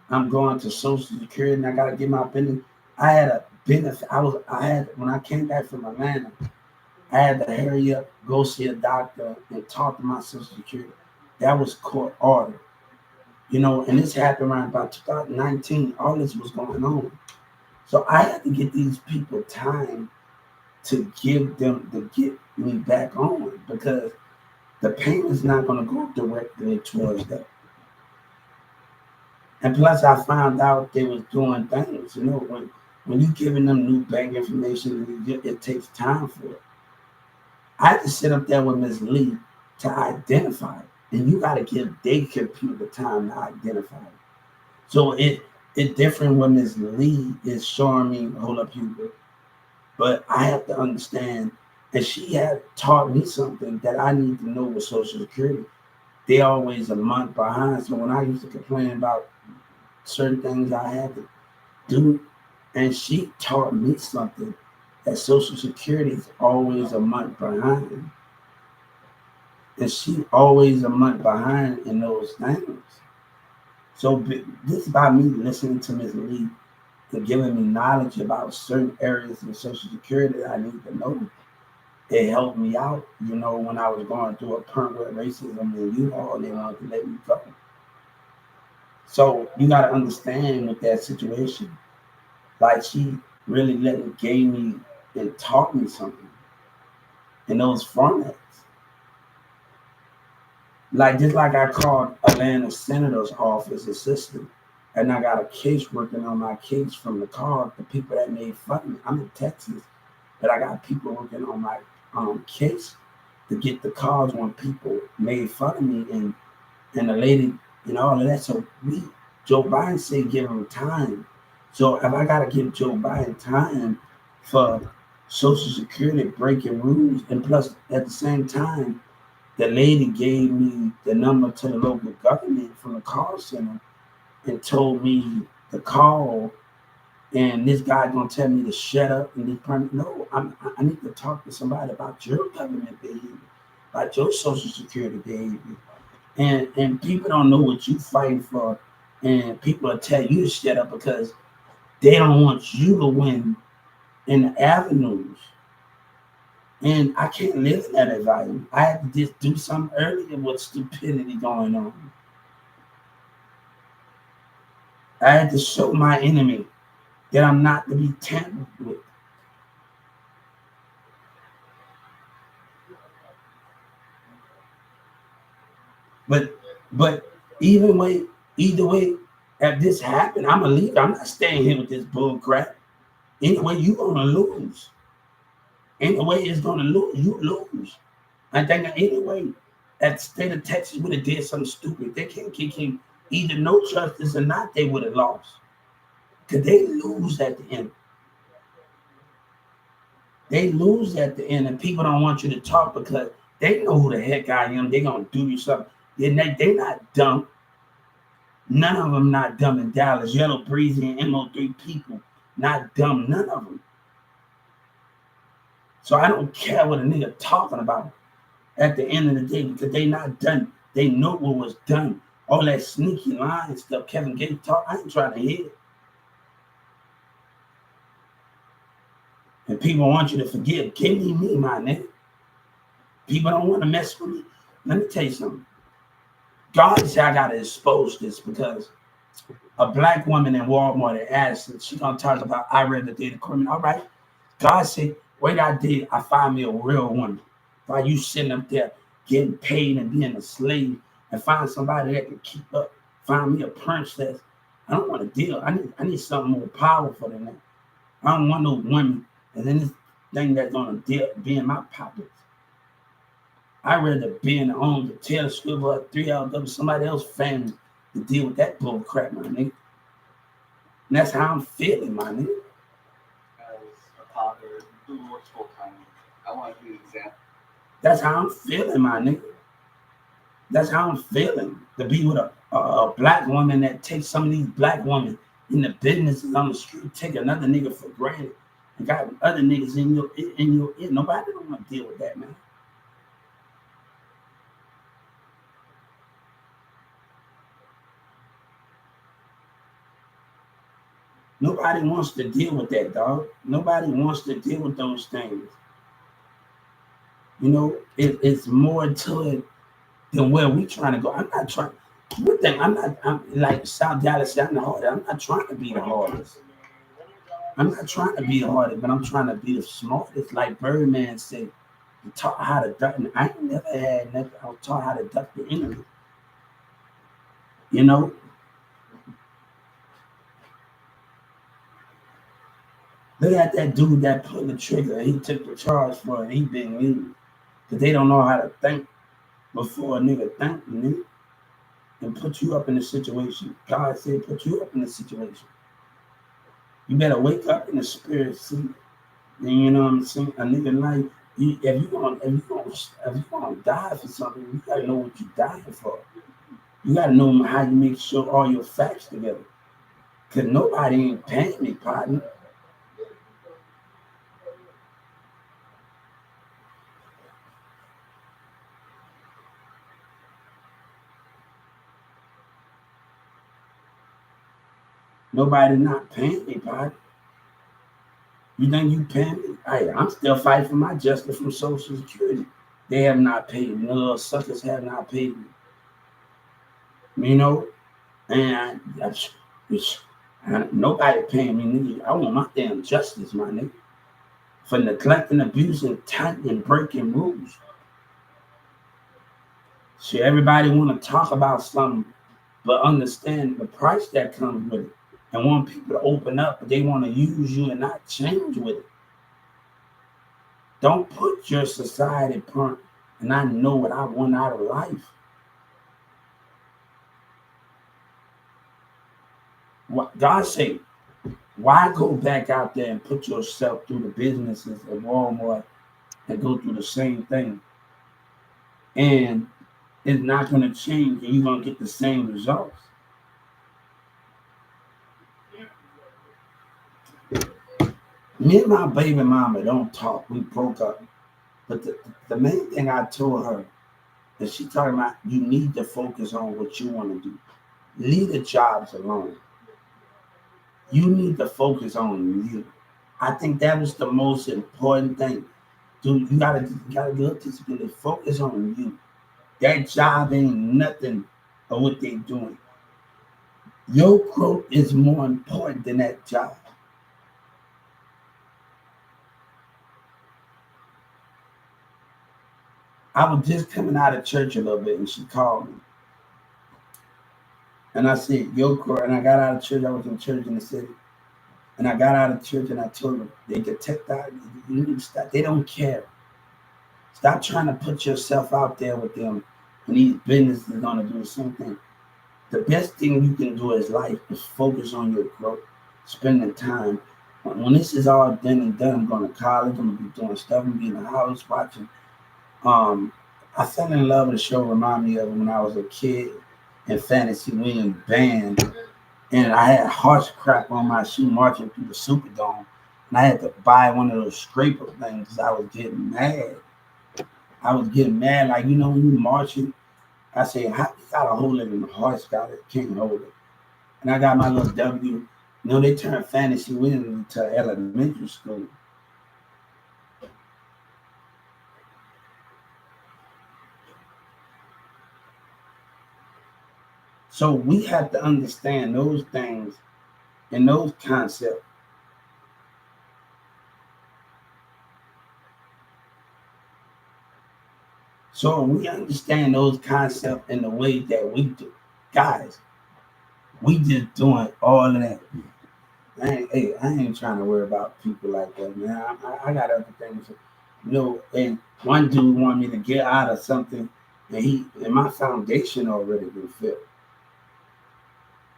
I'm going to Social Security and I gotta get my benefit. I had a benefit. I had when I came back from Atlanta, I had to hurry up, go see a doctor, and talk to my Social Security. That was court order. You know, and this happened around about 2019. All this was going on. So I had to get these people time to give them to get me back on because the payment's not gonna go directly towards that. And plus, I found out they was doing things. You know, When you giving them new bank information, it takes time for it. I had to sit up there with Ms. Lee to identify it. And you got to give their computer time to identify it. So it's different when Ms. Lee is showing me, hold up, Hubert. But I have to understand, and she had taught me something that I need to know with Social Security. They're always a month behind. So when I used to complain about certain things I had to do, and she taught me something that Social Security is always a month behind. And she always a month behind in those things. So this is by me listening to Ms. Lee and giving me knowledge about certain areas in Social Security that I need to know. It helped me out, when I was going through a point where racism in U-Haul, they wanted to let me go. So you got to understand with that situation, like she really gave me and taught me something in those formats. Like just like I called Atlanta Senator's office assistant, and I got a case working on my case from the car. The people that made fun of me. I'm in Texas, but I got people working on my case to get the cars when people made fun of me and the lady and all of that. So Joe Biden said give him time. So if I gotta give Joe Biden time for Social Security breaking rules, and plus at the same time the lady gave me the number to the local government from the call center and told me to call. And this guy gonna tell me to shut up and be permanent. No, I need to talk to somebody about your government behavior, about your Social Security behavior. And people don't know what you fighting for, and people will tell you to shut up because they don't want you to win in the avenues. And I can't live in that environment. I had to just do something earlier with stupidity going on. I had to show my enemy that I'm not to be tampered with. But but either way, if this happened, I'm gonna leave. I'm not staying here with this bull crap. Anyway, you gonna lose. Anyway, it's gonna lose. You lose. I think anyway, at the state of Texas would have did something stupid. They can't kick him either no justice or not. They would have lost. Cause they lose at the end. They lose at the end, and people don't want you to talk because they know who the heck I am. They're gonna do you something. They're not dumb. None of them not dumb in Dallas. Yellow Breezy and MO3 people not dumb. None of them. So I don't care what a nigga talking about at the end of the day because they not done. They know what was done. All that sneaky line stuff Kevin Gates talk, I ain't trying to hear it. And people want you to forgive. Give me, my nigga. People don't want to mess with me. Let me tell you something. God said I gotta expose this because a black woman in Walmart asked, she gonna talk about I read the data criminal. All right. God said, wait I did, I find me a real woman. While you sitting up there getting paid and being a slave and find somebody that can keep up, find me a princess. I don't want to deal. I need something more powerful than that. I don't want no women and then this thing that's gonna be in my pockets. I rather be in the home to Taylor Swift or 3LW, somebody else's family to deal with that bull crap, my nigga. And that's how I'm feeling, my nigga. As a father who works full time, I want to be an example. That's how I'm feeling, my nigga. That's how I'm feeling. To be with a black woman that takes some of these black women in the businesses on the street, take another nigga for granted, and got other niggas in your ear. Nobody don't want to deal with that, man. Nobody wants to deal with that, dog. Nobody wants to deal with those things. It's more to it than where we trying to go. I'm not trying. One thing, I'm like South Dallas, I'm the hardest. I'm not trying to be the hardest. I'm not trying to be the hardest, but I'm trying to be the smartest. Like Birdman said, he taught how to duck. And I ain't never had nothing. I was taught how to duck the enemy. You know, Look at that dude that pulled the trigger. He took the charge for it. He been used. Because they don't know how to think before a nigga think, nigga, and put you up in a situation. God said put you up in a situation. You better wake up in the spirit, see. And you know what I'm saying? A nigga like if you gonna die for something, you gotta know what you dying for. You gotta know how you make sure all your facts together. Cause nobody ain't paying me, partner. Nobody not paying me, partner. You think you paying me? Hey, I'm still fighting for my justice from Social Security. They have not paid me. The little suckers have not paid me. You know, and nobody paying me, nigga. I want my damn justice, my nigga, for neglecting, abusing, tightening, breaking rules. So everybody want to talk about something, but understand the price that comes with it, and want people to open up, but they want to use you and not change with it. Don't put your society front. And I know what I want out of life. What God say, why go back out there and put yourself through the businesses of Walmart and go through the same thing? And it's not going to change and you're going to get the same results. Me and my baby mama don't talk. We broke up. But the main thing I told her is she talking about you need to focus on what you want to do. Leave the jobs alone. You need to focus on you. I think that was the most important thing. Dude, you gotta look this to focus on you. That job ain't nothing of what they doing. Your growth is more important than that job. I was just coming out of church a little bit and she called me. And I said, your growth, and I got out of church, I was in church in the city. And I got out of church and I told them they detect that you need to stop. They don't care. Stop trying to put yourself out there with them when these businesses are gonna do the same thing. The best thing you can do is life is focus on your growth, spending time. When this is all done and done, I'm going to college. I'm gonna be doing stuff. I'm gonna be in the house watching. Um, I fell in love with the show. Remind me of when I was a kid in Fantasy Williams band, and I had horse crap on my shoe marching through the Superdome, and I had to buy one of those scraper things. I was getting mad. I was getting mad, like when you marching. I say, how you gotta hold it and the horse got it, can't hold it. And I got my little W. They turned Fantasy Williams into elementary school. So we have to understand those things and those concepts. So we understand those concepts in the way that we do. Guys, we just doing all of that. I ain't trying to worry about people like that, man. I got other things. And one dude wanted me to get out of something, and my foundation already been filled.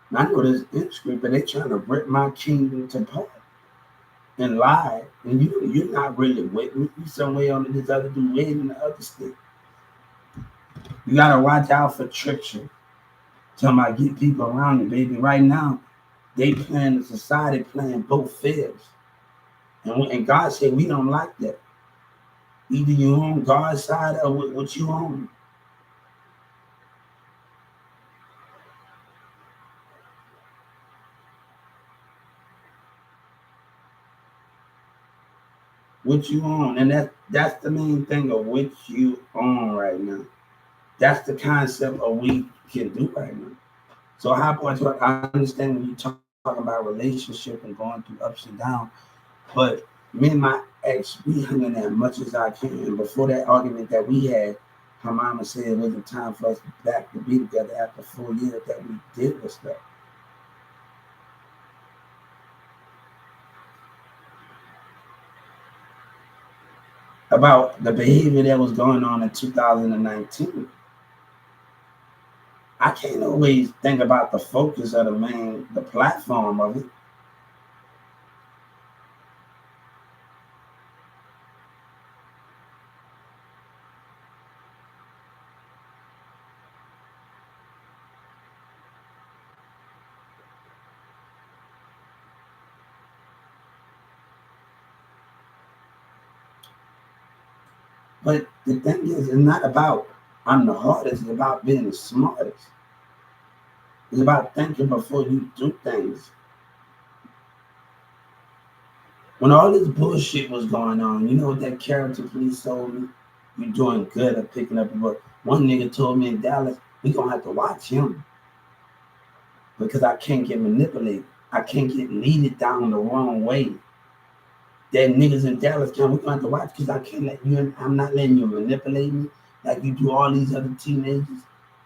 And I know this industry, but they trying to rip my kingdom to part and lie. And you're not really with me. You somewhere on this other dude waiting in the other state. You gotta watch out for trickster. Talking about get people around you, baby. Right now, they playing the society playing both fields. And God said we don't like that. Either you on God's side or what you on. What you on. And that's the main thing of what you on right now. That's the concept of we can do right now. So how about I understand when you talk about relationship and going through ups and downs, but me and my ex, we hung in there as much as I can. And before that argument that we had, her mama said it wasn't time for us back to be together after 4 years that we did this stuff. about the behavior that was going on in 2019. I can't always think about the focus of the platform of it. But the thing is, it's not about I'm the hardest, it's about being the smartest. It's about thinking before you do things. When all this bullshit was going on, you know what that character police told me? You're doing good at picking up a book. One nigga told me in Dallas, we gonna have to watch him because I can't get manipulated. I can't get leaded down the wrong way. That niggas in Dallas can we gonna have to watch because I can't let you I'm not letting you manipulate me like you do all these other teenagers.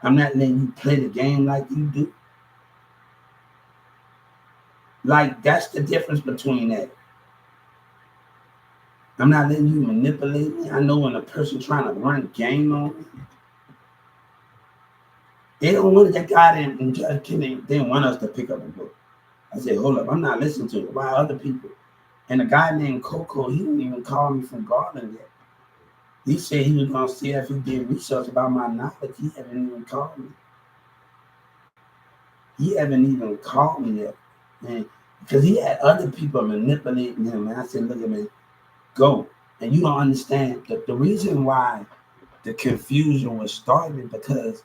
I'm not letting you play the game like you do. Like that's the difference between that. I'm not letting you manipulate me. I know when a person trying to run game on me, they don't want that guy and Judge Kennedy, they didn't want us to pick up a book. I said, hold up, I'm not listening to it. Why other people? And a guy named Coco, he didn't even call me from Garland yet. He said he was gonna see if he did research about my knowledge. He haven't even called me. He haven't even called me yet. And because he had other people manipulating him. And I said, look at me, go. And you don't understand the reason why the confusion was starting because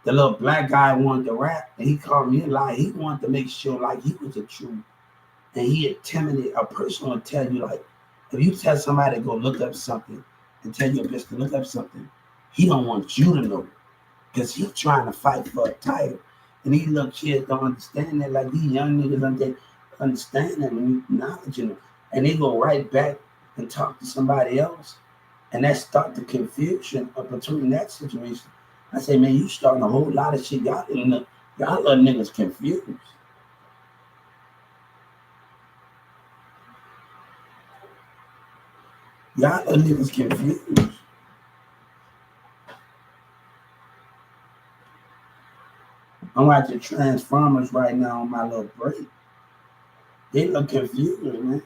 the little black guy wanted to rap and he called me a lie. He wanted to make sure like he was the truth. And he intimidated a person will tell you like if you tell somebody to go look up something and tell your bitch to look up something, he don't want you to know because he's trying to fight for a title. And these little kids don't understand that. Like these young niggas don't understand that when you acknowledging them. And they go right back and talk to somebody else. And that start the confusion between that situation. I say, man, you starting a whole lot of shit. Y'all little niggas confused. Y'all little niggas confused. I'm watching Transformers right now on my little break. They look confused, man.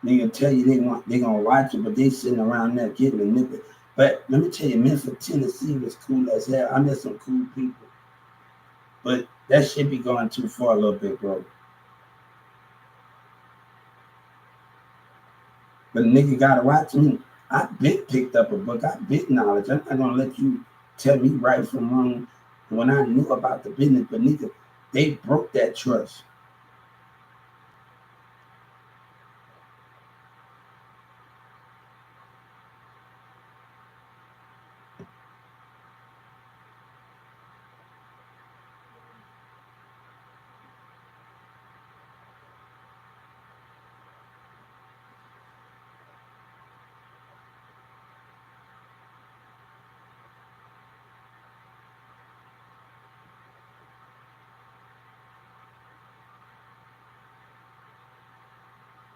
They gonna tell you they gonna watch it, but they sitting around there getting a nigga. But let me tell you, Memphis, Tennessee was cool as hell. I met some cool people. But that shit be going too far a little bit, bro. But a nigga gotta watch me. I been picked up a book. I been knowledge. I'm not gonna let you tell me right from wrong when I knew about the business. But nigga, they broke that trust.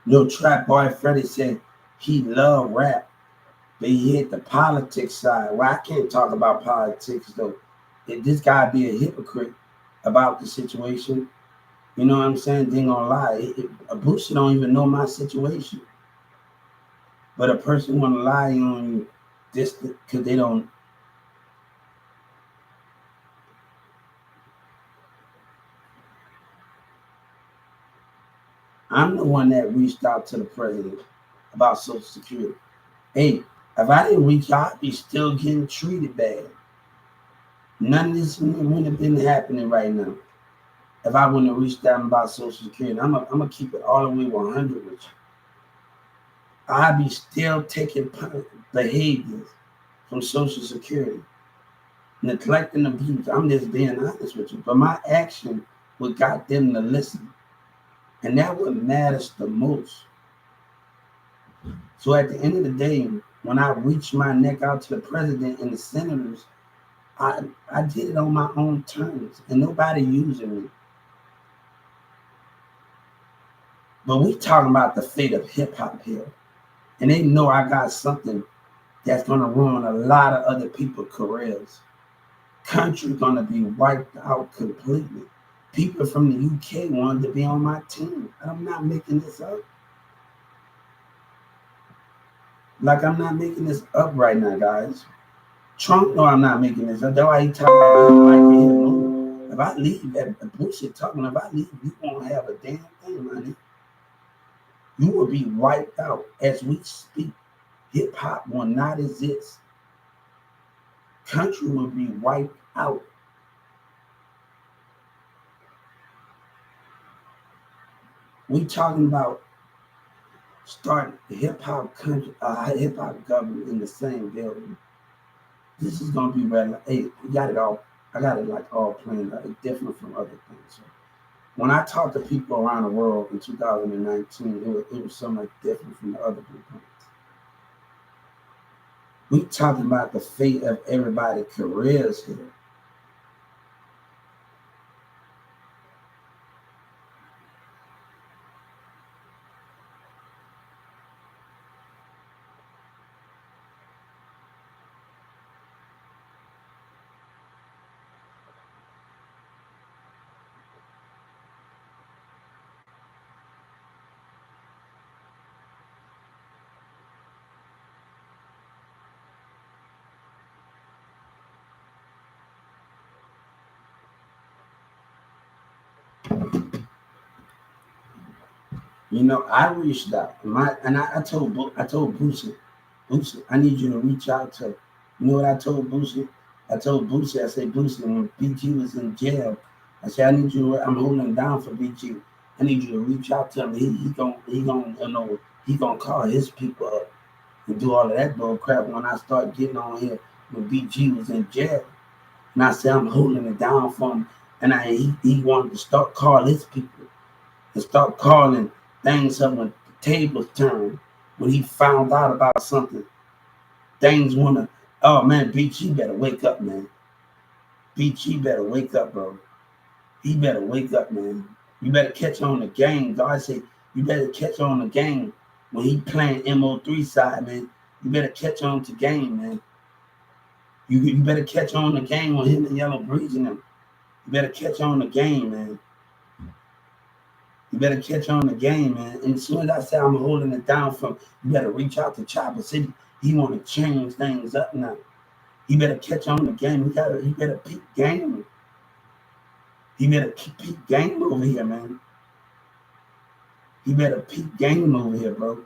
Little trap boy Freddie said he loved rap, but he hit the politics side. Well, I can't talk about politics though. If this guy be a hypocrite about the situation, you know what I'm saying? They ain't gonna lie. A booster don't even know my situation. But a person wanna lie on you just because they don't. I'm the one that reached out to the president about Social Security. Hey, if I didn't reach out, I'd be still getting treated bad. None of this wouldn't have been happening right now if I wouldn't have reached out about Social Security. I'm gonna keep it all the way 100 with you. I'd be still taking behaviors from Social Security, neglecting abuse. I'm just being honest with you. But my action what got them to listen. And that what matters the most. So at the end of the day, when I reached my neck out to the president and the senators, I did it on my own terms and nobody using me. But we talking about the fate of hip hop here. And they know I got something that's gonna ruin a lot of other people's careers. Country gonna be wiped out completely. People from the UK wanted to be on my team. I'm not making this up. Like I'm not making this up right now, guys. Trump know I'm not making this up. That's why he talking about his mic and his move. If I leave that bullshit talking, if I leave, you won't have a damn thing, money. You will be wiped out as we speak. Hip hop will not exist. Country will be wiped out. We talking about starting hip hop country, hip hop government in the same building. This is gonna be red. Hey, we got it all. I got it like all planned out. It's different from other things. So when I talk to people around the world in 2019, it was so much different from the other blueprints. We talking about the fate of everybody's careers here. You know, I reached out. I told Boosie, Boosie, I need you to reach out to. You know what I told Boosie? I told Boosie, I said, Boosie, when BG was in jail, I said, I need you. I'm holding him down for BG. I need you to reach out to him. He gonna call his people up and do all of that bull crap when I start getting on here when BG was in jail. And I said, I'm holding it down for him. And he wanted to start calling his people and start calling things up when the tables turned. When he found out about something, things wanna. Oh man, BG better wake up, man. BG better wake up, bro. He better wake up, man. You better catch on the game. God said you better catch on the game when he playing MO3 side, man. You better catch on to game, man. You better catch on the game when him and Yellow Breeze in them. You better catch on the game, man. You better catch on the game, man. And as soon as I say I'm holding it down from, you better reach out to Chopper City. He want to change things up now. He better catch on the game. He better peak game. He better peak game over here, man. He better peak game over here, bro.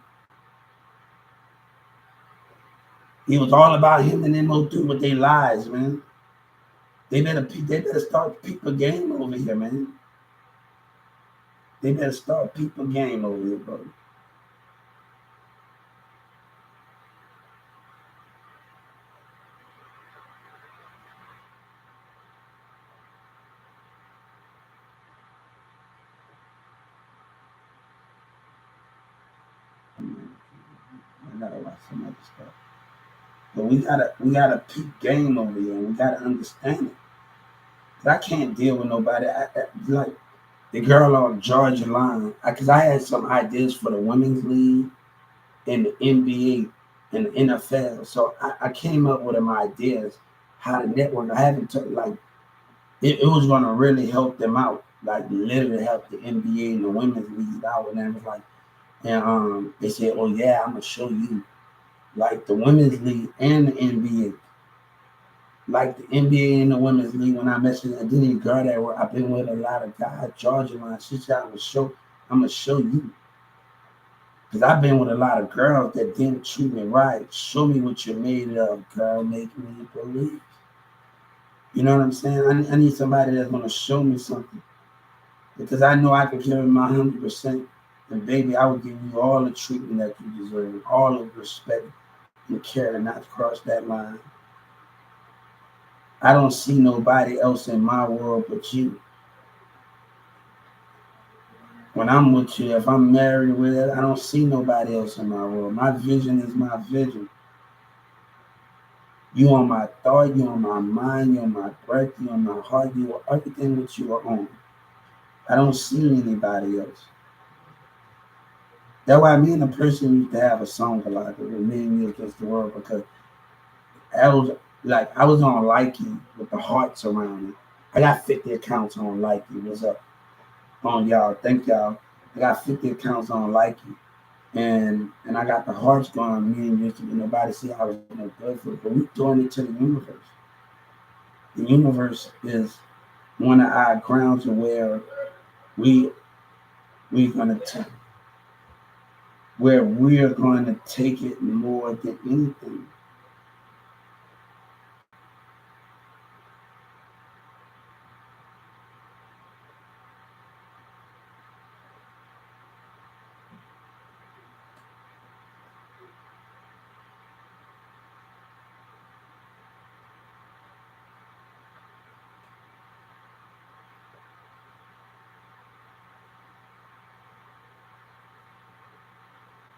It was all about him and MO3 with their lies, man. They better start people game over here, man. They better start people game over here, bro. I gotta watch some other stuff. But we gotta peak game over here, and we gotta understand it. But I can't deal with nobody. Like the girl on Georgia line, because I had some ideas for the women's league and the NBA and the NFL. So I came up with my ideas how to network. I haven't like it was gonna really help them out, like literally help the NBA and the women's league out. And I was like, and they said, oh yeah, I'm gonna show you like the women's league and the NBA. Like the NBA and the women's league, when I mentioned and then the girl that I've been with a lot of guys, Georgia line, she said, I'm gonna show you. Because I've been with a lot of girls that didn't treat me right. Show me what you're made of, girl. Make me believe. You know what I'm saying? I need somebody that's gonna show me something. Because I know I can give him my 100%. And baby, I will give you all the treatment that you deserve, all the respect and care and not to cross that line. I don't see nobody else in my world but you. when I'm with you, if I'm married with it, I don't see nobody else in my world. My vision is my vision. You on my thought, you on my mind, you on my breath, you on my heart, you are everything that you are on. I don't see anybody else. That's why me and the person used to have a song a lot with me and you against the world because I was I was on Likey with the hearts around it. I got 50 accounts on Likey. What's up on y'all? Thank y'all. I got 50 accounts on Likey. And I got the hearts going. Me and you, nobody see I was no good for it, but we doing it to the universe. The universe is one of our grounds where we we're gonna take where we're going to take it more than anything.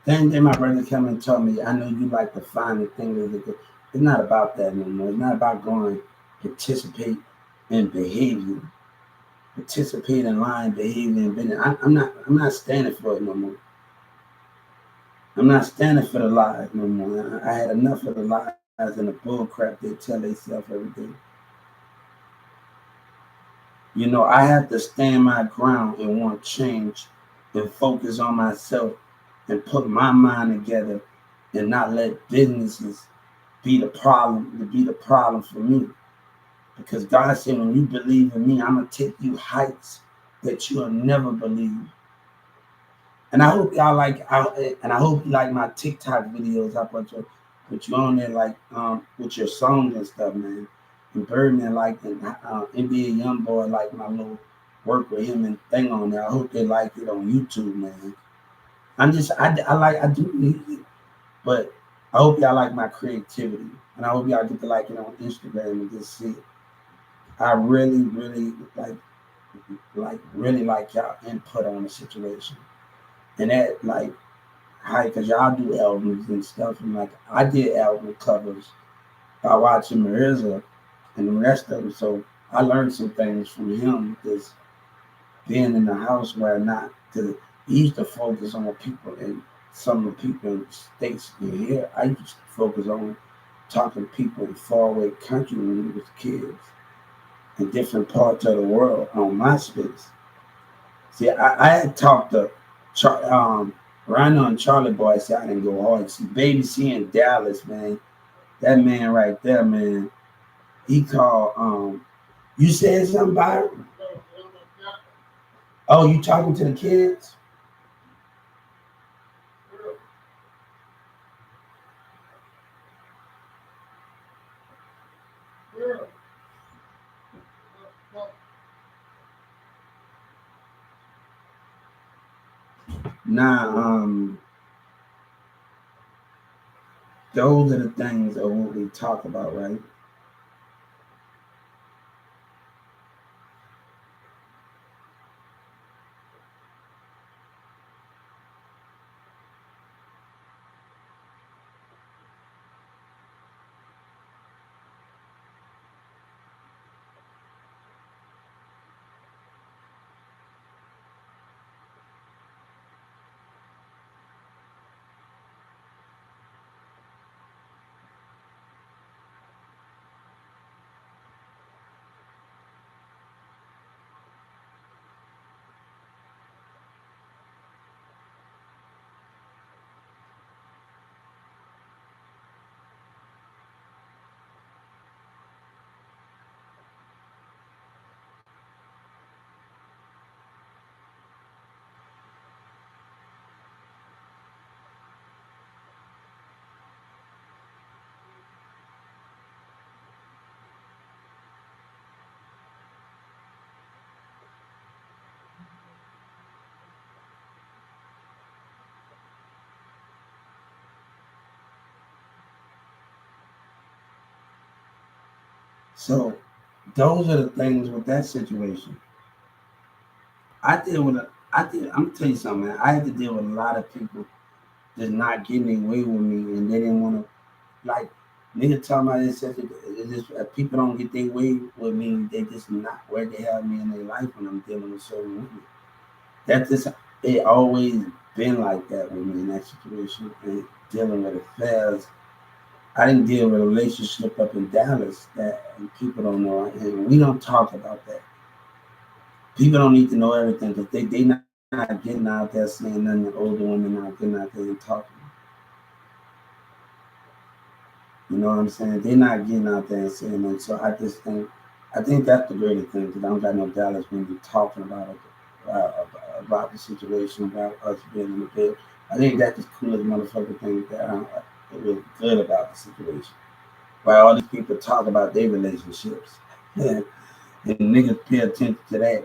Then my brother come and told me, I know you like to find the thing that it's not about that no more. It's not about going participate in behavior, participate in lying behavior and business. I'm not standing for it no more. I'm not standing for the lies no more. I had enough of the lies and the bull crap they tell themselves every day. I have to stand my ground and want change and focus on myself and put my mind together and not let businesses be the problem for me. Because God said, when you believe in me, I'm gonna take you heights that you'll never believe. And I hope y'all and I hope you like my TikTok videos. I put you on there with your songs and stuff, man. And Birdman and NBA YoungBoy like my little work with him and thing on there. I hope they like it on YouTube, man. I do music, but I hope y'all like my creativity, and I hope y'all get to like it on Instagram and just see it. I really, really really like y'all input on the situation, and that hi, because y'all do albums and stuff, and I did album covers by watching Marissa and the rest of them, so I learned some things from him just being in the house where not because he used to focus on the people and some of the people in states in here. I used to focus on talking to people in faraway country when we was kids in different parts of the world on MySpace. See, I had talked to Rhino and Charlie Boy. See, I didn't go hard. See, Baby C in Dallas, man. That man right there, man. He called. You said something about it? Oh, you talking to the kids? Nah. Those are the things of what we talk about, right? So those are the things with that situation. I deal with it. I think I'm gonna tell you something, man. I had to deal with a lot of people just not getting their way with me, and they didn't want to like nigga talking about this. It's just people don't get their way with me. They just not where they have me in their life when I'm dealing with certain women. That's just it. Always been like that with me in that situation and dealing with affairs. I didn't deal with a relationship up in Dallas that and people don't know, and we don't talk about that. People don't need to know everything because they not getting out there saying nothing. The older women not getting out there and talking. You know what I'm saying? They're not getting out there and saying that. So I think that's the greatest thing because I don't got no Dallas when you're talking about the situation, about us being in the bed. I think that's the coolest motherfucking thing that was good about the situation. While all these people talk about their relationships, and niggas pay attention to that.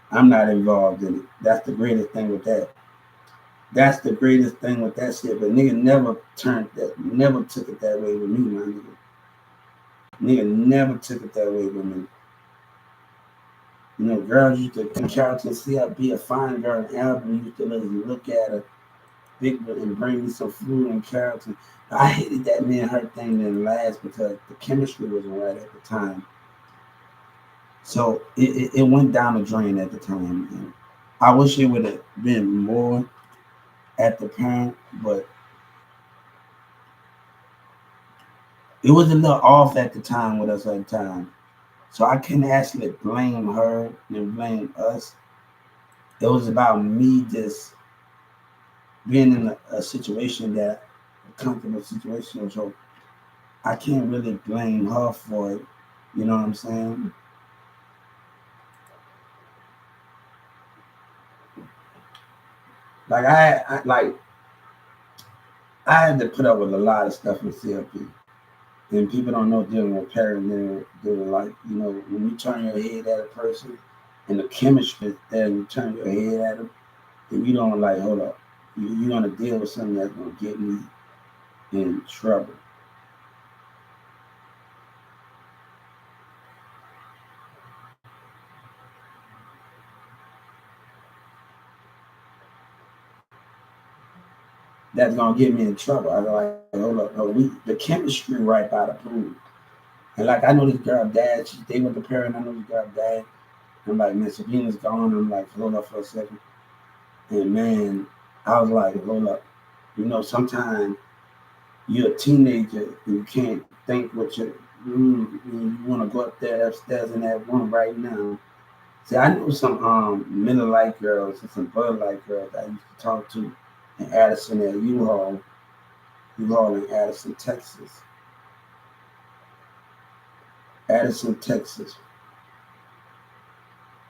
I'm not involved in it. That's the greatest thing with that. That's the greatest thing with that shit. But nigga never took it that way with me, my nigga. Nigga never took it that way with me. You know, girls used to come couch and see her be a fine girl in Alabama. Used to look at her big and bring me some food and carrots. And I hated that me and her thing didn't last because the chemistry wasn't right at the time. So it went down the drain at the time. And I wish it would have been more at the parent, but it was a little off at the time with us at the time. So I couldn't actually blame her and blame us. It was about me just being in a situation that a comfortable situation. So I can't really blame her for it. You know what I'm saying? Like I had to put up with a lot of stuff in CLP. And people don't know dealing with parents, they're like, you know, when you turn your head at a person and the chemistry is there, and you turn your head at them, and you don't like, hold up, you're gonna deal with something that's gonna get me in trouble. That's gonna get me in trouble. I was like, hold up, no, the chemistry right by the pool. And like I know this girl dad, they went to parent, I know this girl dad. I'm like, man, Sabina's gone. I'm like, hold up for a second. And man, I was like, hold up. You know, sometimes you're a teenager and you can't think what you want to go up there upstairs in that room right now. See, I know some Miller Lite girls and some Bud Light girls I used to talk to in Addison at U-Haul in Addison, Texas. Addison, Texas.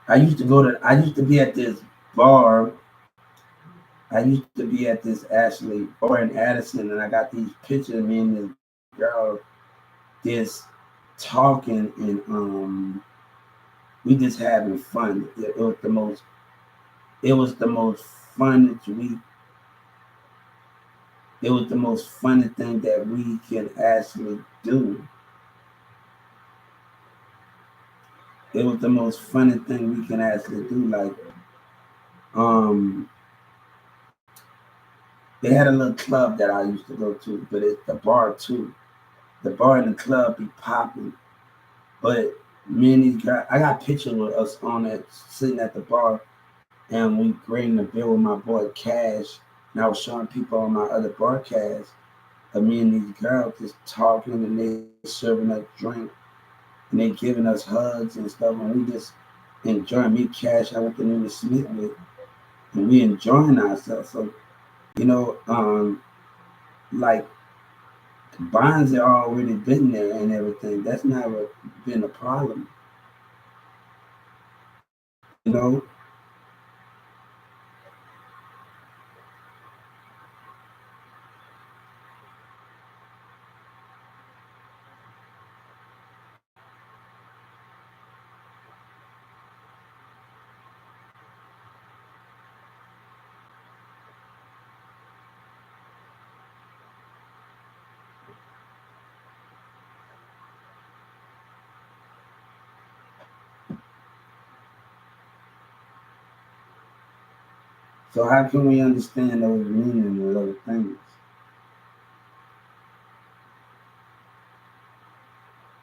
I used to be at this bar. I used to be at this actually bar in Addison, and I got these pictures of me and this girl just talking, and we just having fun. It was the most fun we it was the most funny thing that we can actually do. It was the most funny thing we can actually do. Like, um, they had a little club that I used to go to, but it's the bar too. The bar and the club be popping. But me and these guys, I got pictures with us on it sitting at the bar, and we grading the bill with my boy Cash. And I was showing people on my other broadcast of me and these girls just talking, and they serving us drink, and they giving us hugs and stuff, and we just enjoying. Me, Cash, I went to New Smith with, and we enjoying ourselves. So you know, like bonds have already been there and everything. That's never been a problem. You know, So how can we understand those meanings of those things?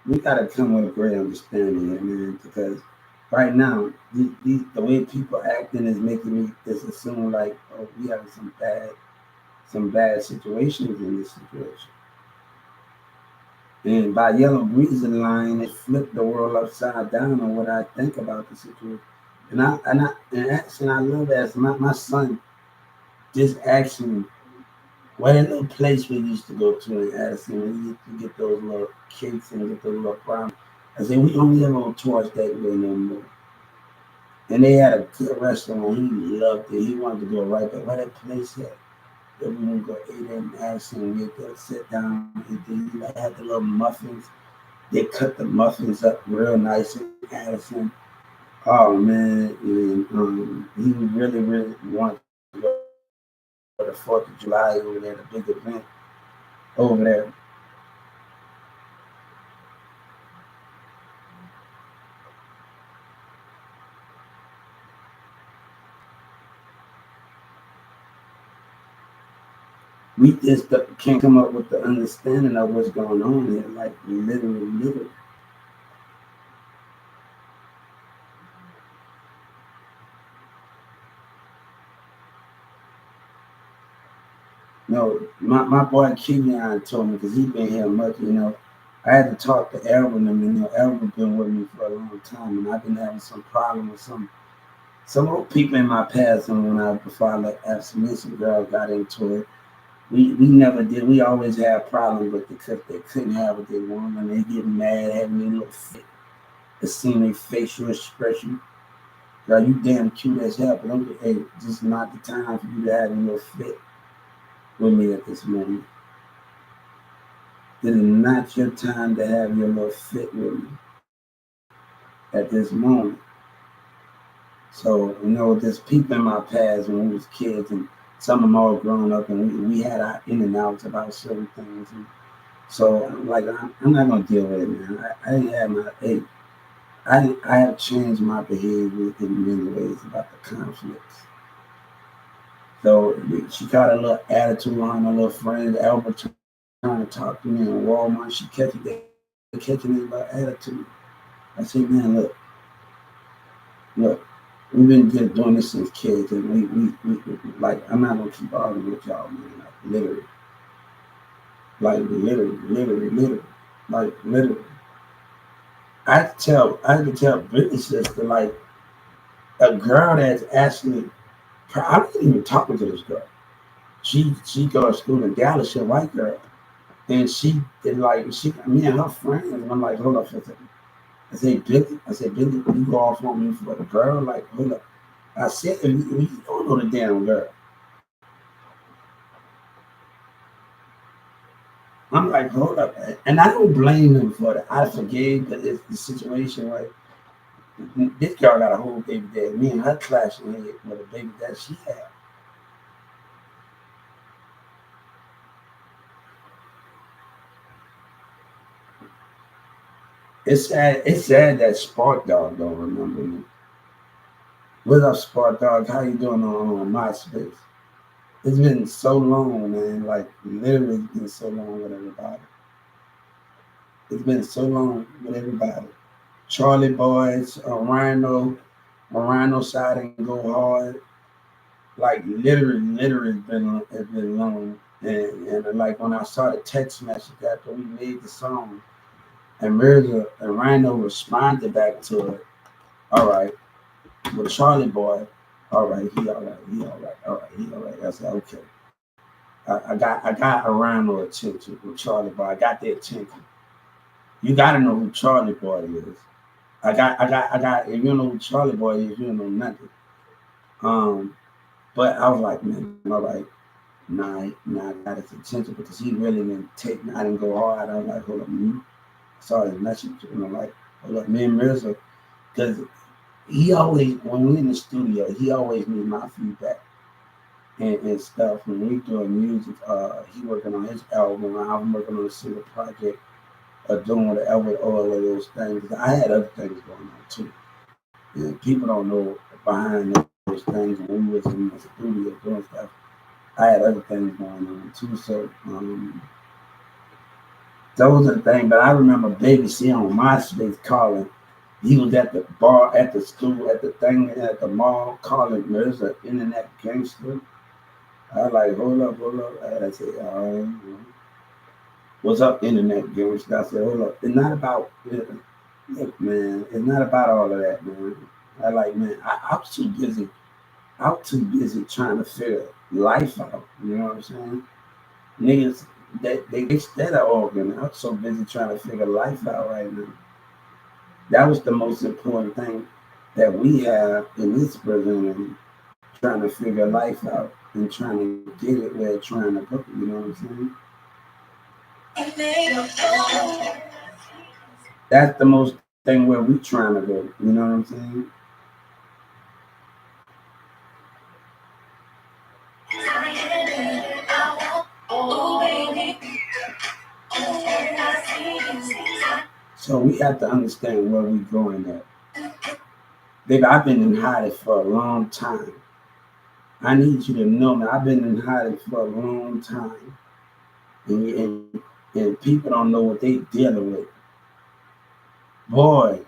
We gotta come with a great understanding here, man, because right now, the way people acting is making me just assume like, oh, we having some bad situations in this situation. And by yellow breezing line, it flipped the world upside down on what I think about the situation. And actually, I love that. My son just asked me what that little place we used to go to in Addison when we used to get those little cakes and get those little problems. I said, we don't live on towards that way no more. And they had a good restaurant. He loved it. He wanted to go right back. Where that place at? Then we would go eat in Addison. We would sit down and then he had the little muffins. They cut the muffins up real nice in Addison. Oh man, and he really wanted to go to the 4th of July over there, the big event over there. We just can't come up with the understanding of what's going on here, like literally. No, my boy Kenyon told me because he been here much, I had to talk to Elvin. I mean, Elvin been with me for a long time, and I've been having some problem with some old people in my past. And when before I like some girl got into it, we never did. We always had problems with the because they couldn't have what they want, and they get mad, having a little fit, to see their facial expression. Girl, you damn cute as hell, but hey, just not the time for you to have a little fit with me at this moment. It is not your time to have your little fit with me at this moment. So, there's people in my past when we was kids, and some of them all grown up, and we had our in and outs about certain things. And so, like, I'm not gonna deal with it, man. I didn't have my, hey, I have changed my behavior in many ways about the conflicts. So she got a little attitude on her little friend Albert trying to talk to me in Walmart. They catching me about attitude. I said, man, look, we've been doing this since kids, and we like I'm not gonna keep arguing with y'all, man. Literally, like literally. I could tell Brittany sister like a girl that's actually I wasn't even talking to this girl. She go to school in Dallas, she a white girl. And she did like me and her friends, and I'm like, hold up for a second. I said, Billy, you go off on me for the girl? Like, hold up. I said, you don't know the damn girl. I'm like, hold up. And I don't blame him for that. I forgave, but it's the situation, right? This girl got a whole baby dad. Me and her clashing with a baby that she had. It's sad that Spark Dog don't remember me. What up, Spark Dog? How you doing on MySpace? It's been so long, man. Like literally, it's been so long with everybody. It's been so long with everybody. Charlie Boys, Rhino side and go hard. Like literally, it's been long. And like when I saw the text message after we made the song, and Mirza and Rhino responded back to it. All right, with Charlie Boy. All right, he all right. I said okay. I got around no attention with Charlie Boy. I got the attention. You gotta know who Charlie Boy is. I got. If you don't know who Charlie Boy is, you don't know nothing. Um, but I was like, man, all right, nah, I got his attention because he really didn't take me. I didn't go hard. I was like, hold up, me. Saw his message, like, hold up, me and Mirza, because he always, when we in the studio, he always needs my feedback and stuff. When we doing music, he working on his album, I'm working on a single project, doing whatever, all of those things. I had other things going on too. And people don't know behind those things when we was in the studio doing stuff. I had other things going on too. So those are the things. But I remember Baby C on MySpace calling. He was at the bar, at the school, at the thing, at the mall, calling. There's an internet gangster. I was like, hold up, hold up. I said, all right, what's up, internet gangster? I said, hold up. It's not about, look, man, it's not about all of that, man. I like, man, I was too busy. I was too busy trying to figure life out. You know what I'm saying? Niggas, they instead of organ. I'm so busy trying to figure life out right now. That was the most important thing that we have in this prison, trying to figure life out and trying to get it where it's trying to go. You know what I'm saying? That's the most thing where we trying to go. You know what I'm saying? So we have to understand where we're going at. Baby, I've been in hiding for a long time. I need you to know that I've been in hiding for a long time. And people don't know what they dealing with. Boy,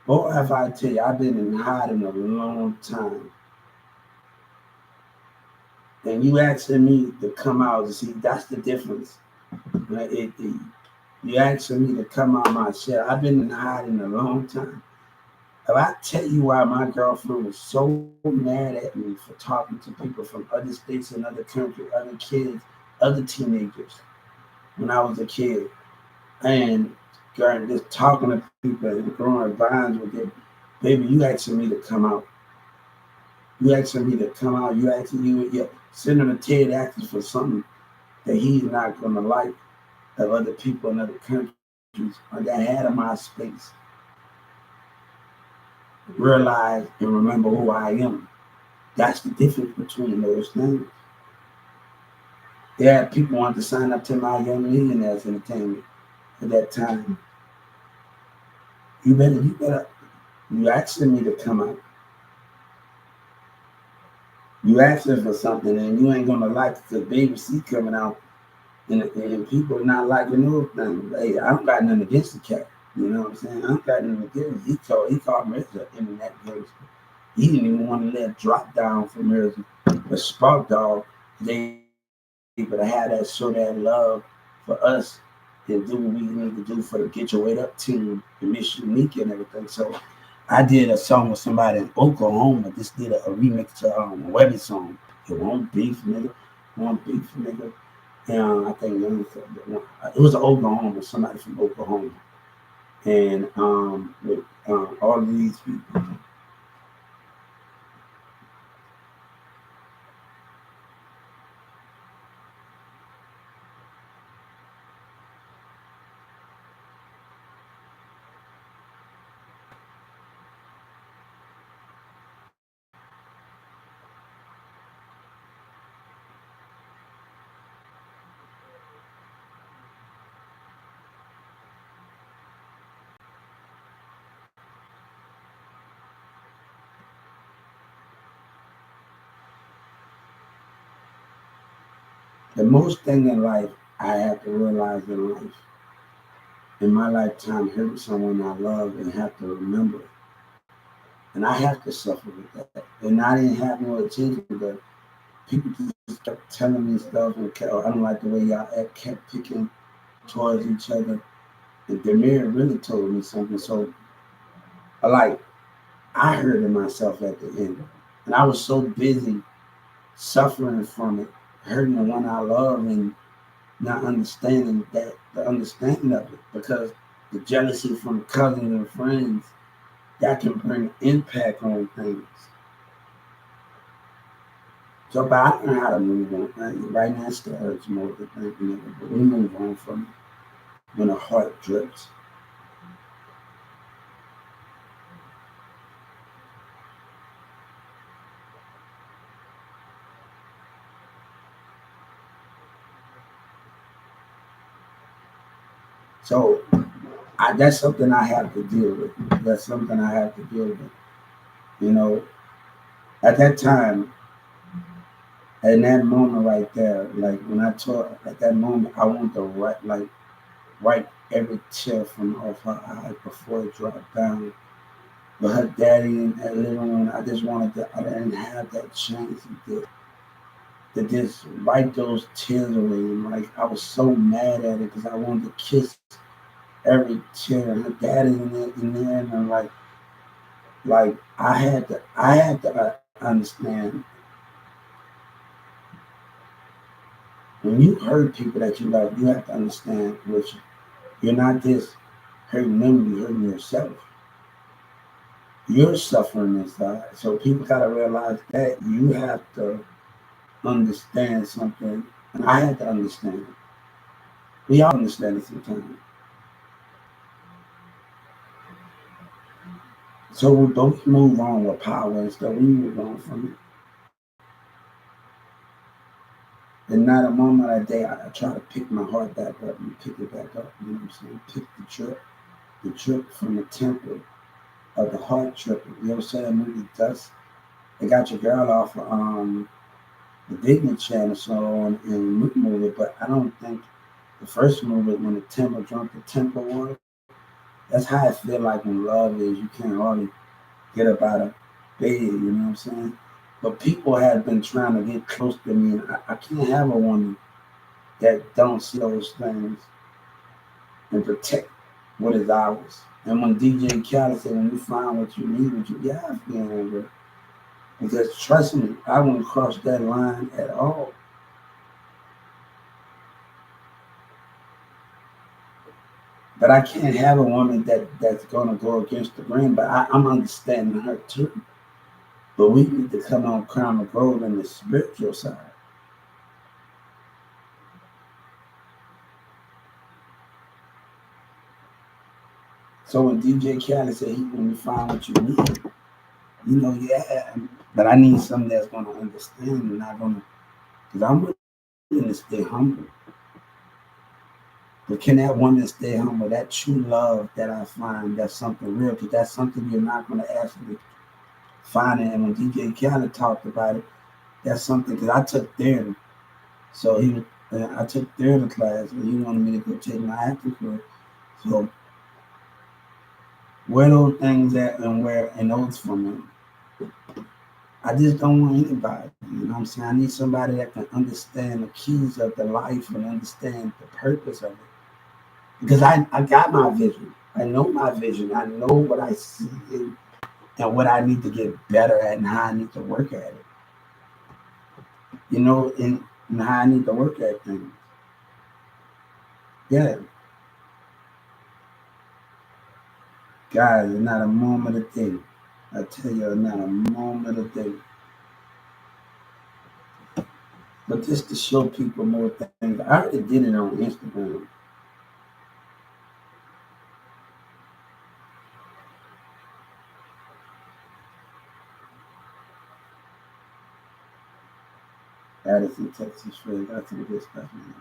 boy, if I tell you, I've been in hiding a long time. And you asking me to come out and see, that's the difference. You asking me to come out my shell. I've been in hiding a long time. If I tell you why my girlfriend was so mad at me for talking to people from other states and other countries, other kids, other teenagers when I was a kid, and girl, just talking to people and growing vines with them, baby, you asking me to come out. You asking me to come out. You asking you sending a Ted asking for something that he's not gonna like of other people in other countries or that had in my space. Realize and remember who I am. That's the difference between those things. Yeah, people want to sign up to my Young Millionaires Entertainment at that time. You asking me to come out. You asking for something and you ain't gonna like it because Baby C coming out and people not liking those things. Hey, I don't got nothing against the cat. You know what I'm saying? I don't got nothing against it. He called me the internet gangster. He didn't even want to let drop down from her. But Spark Dog, they able to have that show that love for us and do what we need to do for the Get Your Weight Up team and Miss Unique and everything. So I did a song with somebody in Oklahoma. Just did a remix to a Webby song. It won't beef, nigga. Won't beef, nigga. And I think it was an Oklahoma, somebody from Oklahoma. And with all of these people. The most thing in life I have to realize in life, in my lifetime, hurting someone I love and have to remember it. And I have to suffer with that. And I didn't have no attention, but people just kept telling me stuff and I don't like the way y'all act, kept picking towards each other. And Demir really told me something. So, like, I hurted myself at the end. And I was so busy suffering from it, hurting the one I love and not understanding that the understanding of it because the jealousy from cousins and friends that can bring impact on things. So, but I learned how to move on. Right now, it still hurts more than anything, but we move on from when a heart drips. So, that's something I have to deal with. That's something I have to deal with. You know, At that time, in that moment right there, like when I taught at that moment, I want to wipe every tear from off her eye before it dropped down. But her daddy in that living room, I just wanted to, I didn't have that chance to just wipe those tears away. And like I was so mad at it because I wanted to kiss every tear. And her daddy in there, and I'm like I had to understand when you hurt people that you love, you have to understand which you're not just hurting them, you're hurting yourself. You're suffering inside. So people gotta realize that you have to understand something. And I had to understand it. We all understand it sometimes. So don't move on with power and stuff. We move on from it. And not a moment of the day I try to pick my heart back up and pick it back up. You know what I'm saying? Pick the drip from the temple of the heart tripping. You ever saw that movie Dust? They got your girl off of the Disney Channel show in the movie, but I don't think the first movie when the temple drunk the temple water. That's how I feel like when love is. You can't hardly get up out of bed. You know what I'm saying? But people have been trying to get close to me, and I can't have a woman that don't see those things and protect what is ours. And when DJ Khaled said, when you find what you need, what you have, being girl. Because trust me, I wouldn't cross that line at all. But I can't have a woman that's gonna go against the grain. But I'm understanding her too. But we need to come on crown the grove in the spiritual side. So when DJ Khaled said he when you find what you need, yeah. But I need something that's gonna understand and not gonna because I'm willing to stay humble. But can that woman stay humble? That true love that I find, that's something real, because that's something you're not going to actually find it. And when DJ Khaled talked about it, that's something, because I took theater. So I took theater class, and he wanted me to go take my acting course. So where those things at and where and those from me? I just don't want anybody. You know what I'm saying? I need somebody that can understand the keys of the life and understand the purpose of it. Because I got my vision. I know my vision. I know what I see and what I need to get better at and how I need to work at it. And how I need to work at things. Yeah, guys, it's not a moment a day. I tell you, not a moment a day. But just to show people more things. I already did it on Instagram. Addison, Texas, Fred. Got some good stuff in there.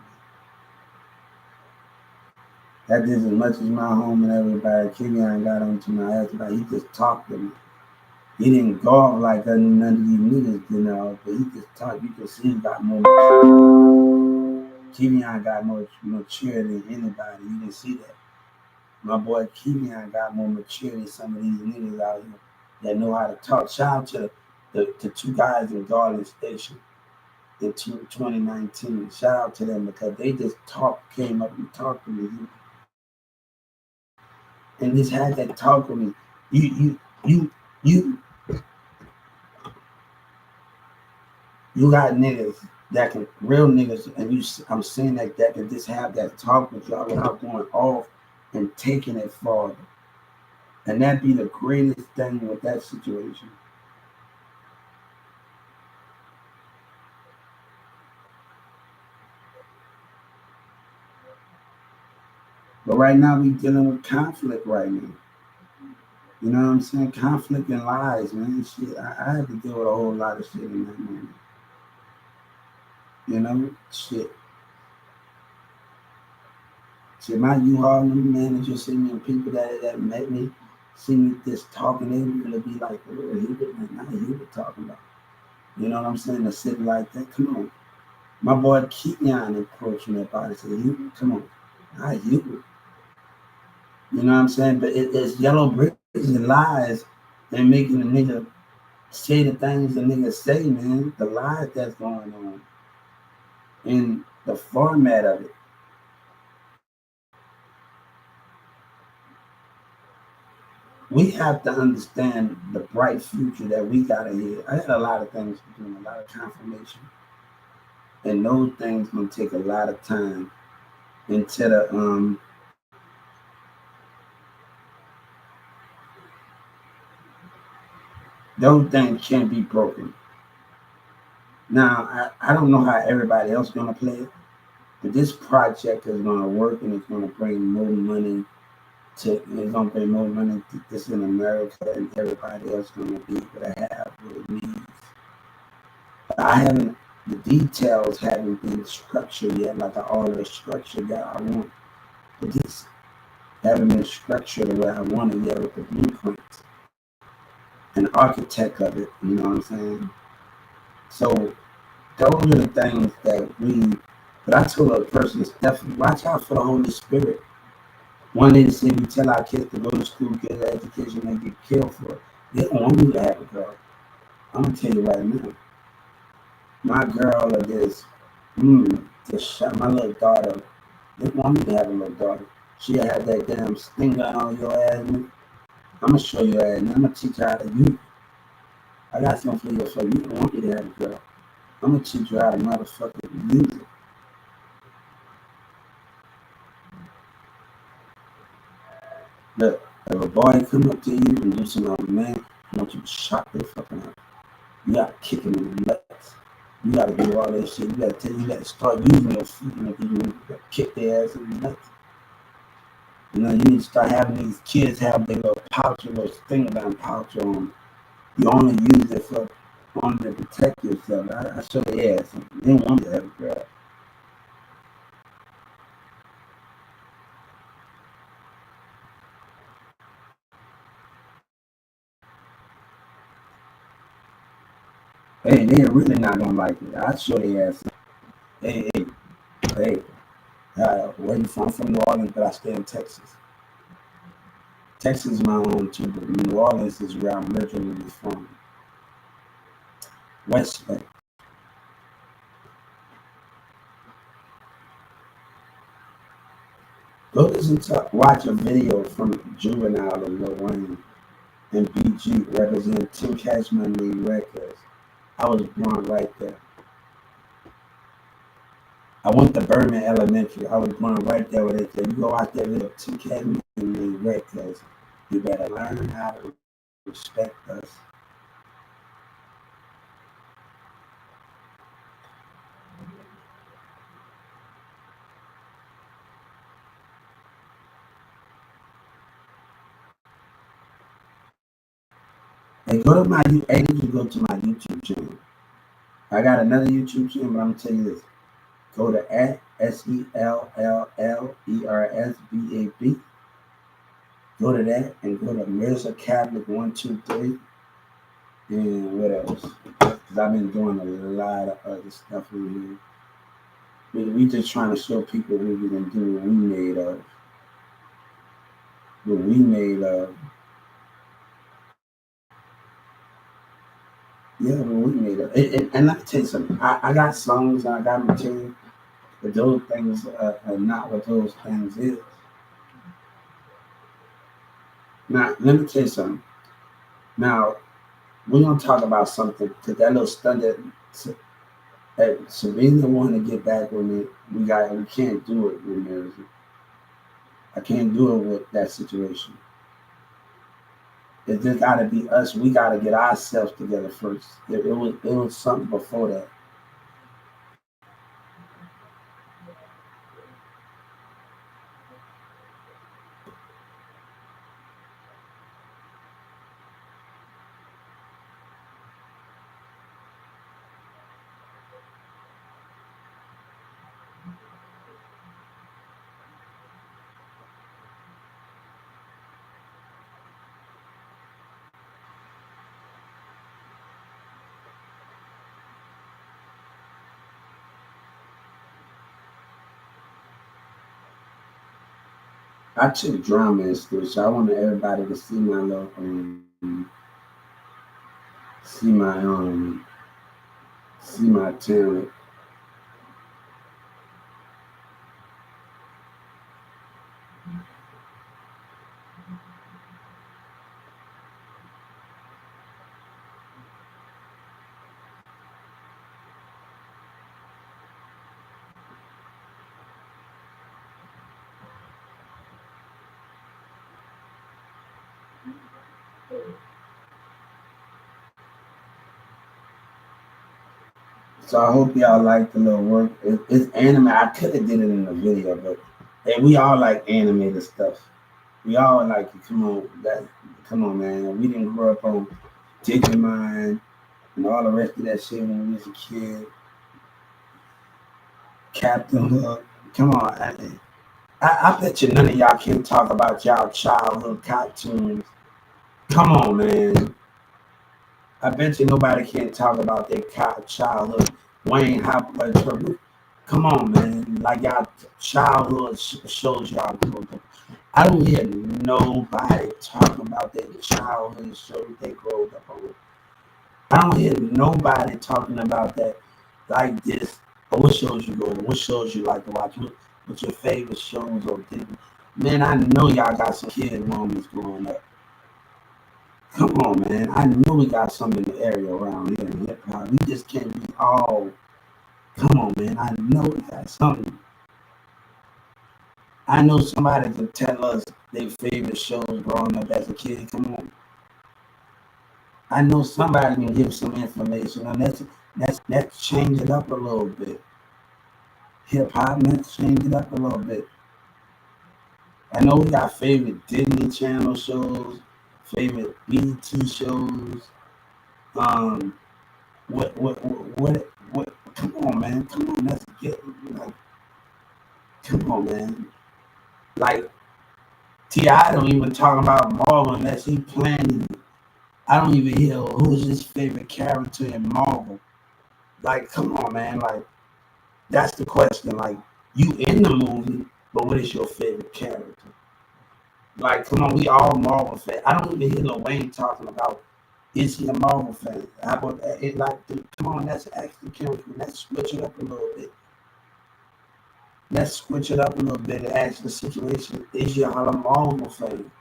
That is as much as my home and everybody. Kenyon got onto my ass about. He just talked to me. He didn't go off like none of these niggas, but he just talked. You can see he got more. Kenyon got more mature than anybody. You can see that. My boy Kenyon got more mature than some of these niggas out here that know how to talk. Shout out to the two guys in Garland Station in 2019. Shout out to them because they just came up and talked to me. And just had that talk with me. You, you, you got niggas that can real niggas, and I'm saying that can just have that talk with y'all without going off and taking it farther. And that'd be the greatest thing with that situation. But right now we dealing with conflict right now. You know what I'm saying? Conflict and lies, man. Shit, I had to deal with a whole lot of shit in that moment. Shit. See, my U-Haul manager see me and people that met me see me just talking, they really be like, what he was talking about. You know what I'm saying? A city like that. Come on. My boy Keon approached me about it. Said, "You come on, I you." You know what I'm saying? But it's yellow bricks and lies and making the nigga say the things the nigga say, man. The lies that's going on in the format of it. We have to understand the bright future that we got ahead. I got a lot of things to do, a lot of confirmation, and those things gonna take a lot of time until those things can't be broken. Now I don't know how everybody else gonna play it, but this project is gonna work and it's gonna bring more money to it's gonna bring more money to this in America and everybody else gonna be able to have what it needs. I haven't the details haven't been structured yet, like I already structured that I want. But this haven't been structured the way I want it yet with the blueprints and the architect of it, you know what I'm saying? So those are the things that we but I told a person it's definitely watch out for the Holy Spirit. One day to say we tell our kids to go to school, get an education, and get killed for it. They don't want me to have a girl. I'm gonna tell you right now. My girl or this, just shot my little daughter. They want me to have a little daughter. She had that damn stinger on your ass. Man. I'm gonna show you ass. I'm gonna teach her how to use. I got something for you. So you don't want me to have a girl. I'm gonna teach you how to motherfucking use it. Look, if a boy come up to you and do some other man, I want you to shock their fucking ass. You gotta kick him in the nuts. You gotta do all that shit. You gotta start using your feet. You gotta kick their ass in the nuts. You know, you need to start having these kids have their little pouch, little thing down pouch on. You only use it for only to protect yourself. I show their ass. They don't want to have a girl. Hey, they're really not gonna like it. I show their ass. Hey, hey, hey. Where you from? I'm from New Orleans, but I stay in Texas. Texas is my home too, but New Orleans is where I'm originally from. West Bay. Go listen to watch a video from Juvenile and Lil Wayne and BG represent Tim Cash Money Records. I was born right there. I went to Birdman Elementary. I was born right there where they said, you go out there with a Tim Cash Money Records. You better learn how to respect us. Hey, go to my hey, you go to my YouTube channel. I got another YouTube channel, but I'm gonna tell you this. Go to at SELLLERSBAB. Go to that and go to Mirza Catholic 123 and what else? Because I've been doing a lot of other stuff in here. We just trying to show people what we can do, what we made of, what we made of. Yeah, what we made of. And let me tell you something. I got songs and I got material, but those things are not what those things is. Now, let me tell you something. Now, we're gonna talk about something because that little stunt that Serena wanted to get back with me. We can't do it with marriage. I can't do it with that situation. It just gotta be us. We gotta get ourselves together first. It was something before that. I took drama in school, so I wanted everybody to see my little see my see my talent. So I hope y'all like the little work. It's anime. I could have did it in the video, but hey, we all like animated stuff. We all like it. Come on, man. We didn't grow up on Digimon and all the rest of that shit when we was a kid. Captain Hook. Come on. I bet you none of y'all can talk about y'all childhood cartoons. Come on, man. I bet you nobody can talk about their childhood. Wayne Hop Turbo. Come on, man. Like y'all childhood shows y'all grew up. I don't hear nobody talking about their childhood shows they grew up on. I don't hear nobody talking about that like this. Or what shows you go to? What shows you like to watch? What's your favorite shows or things? Man, I know y'all got some kid moments growing up. Come on, man. I know we got some in the area around here in hip hop. We just can't be all. Come on, man. I know we got something. I know somebody can tell us their favorite shows growing up as a kid. Come on. I know somebody can give some information, and let's change it up a little bit. Hip hop, let's change it up a little bit. I know we got favorite Disney Channel shows, favorite BT shows. Um, what? Come on, man. Come on, let's get like. Come on, man. Like Ti don't even talk about Marvel unless he planning. I don't even hear who's his favorite character in Marvel. Like, come on, man. Like, that's the question. Like, you in the movie, but what is your favorite character? Like, come on, we all Marvel fans. I don't even hear Lil Wayne talking about is he a Marvel fan? How about it? Like, come on, let's actually let's switch it up a little bit. Let's switch it up a little bit and ask the situation: is y'all a Marvel fan?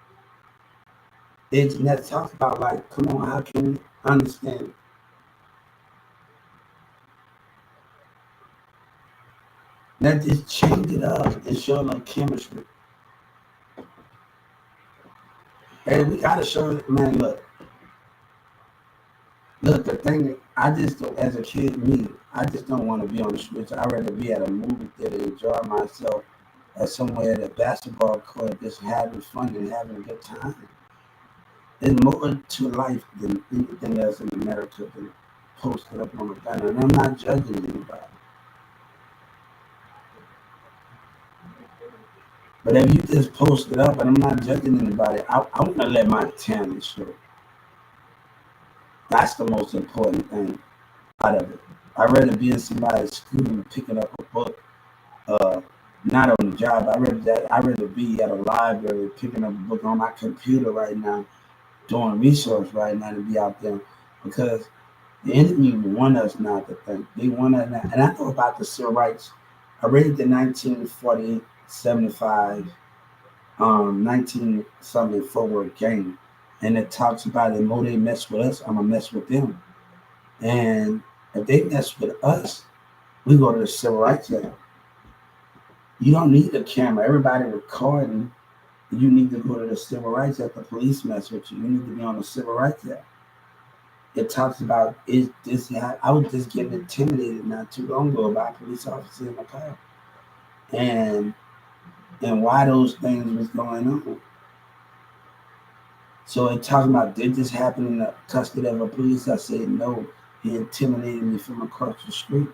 Let's talk about like, come on, how can we understand? Let's just change it up and show them chemistry. Hey, we gotta show it, man. Look. The thing I just don't, as a kid, I just don't want to be on the streets. I'd rather be at a movie theater, enjoy myself, or somewhere at a basketball court, just having fun and having a good time. There's more to life than anything else in America than posted up on a banner. And I'm not judging anybody. But if you just post it up, and I'm not judging anybody, I want to let my talent show. That's the most important thing out of it. I'd rather be in somebody's school picking up a book, uh, not on the job. I'd rather be at a library picking up a book on my computer right now, doing research right now to be out there because the enemy want us not to think. They want us not. And I know about the civil rights. I read the 1948, 75, 19 something forward game. And it talks about the more they mess with us, I'm going to mess with them. And if they mess with us, we go to the civil rights act. You don't need a camera. Everybody recording. You need to go to the civil rights act. The police mess with you. You need to be on the civil rights act. It talks about is this. I was just getting intimidated not too long ago by a police officer in my car, and why those things was going on. So it talks about did this happen in the custody of a police? I said no. He intimidated me from across the street.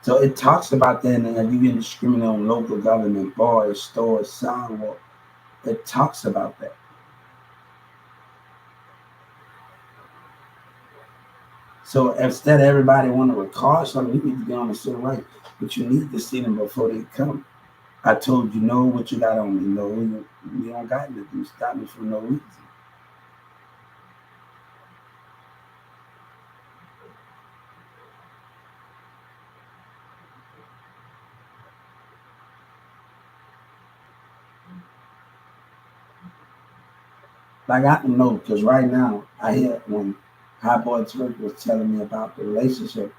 So it talks about that, and you get discriminated on local government, bars, stores, sidewalk. It talks about that. So instead of everybody want to record something, we need to get on the civil rights, but you need to see them before they come. I told you know what you got on me. No, you don't got nothing. You stop me for no reason. Like I don't know, because right now I hear when Hot Boy Turk was telling me about the relationship,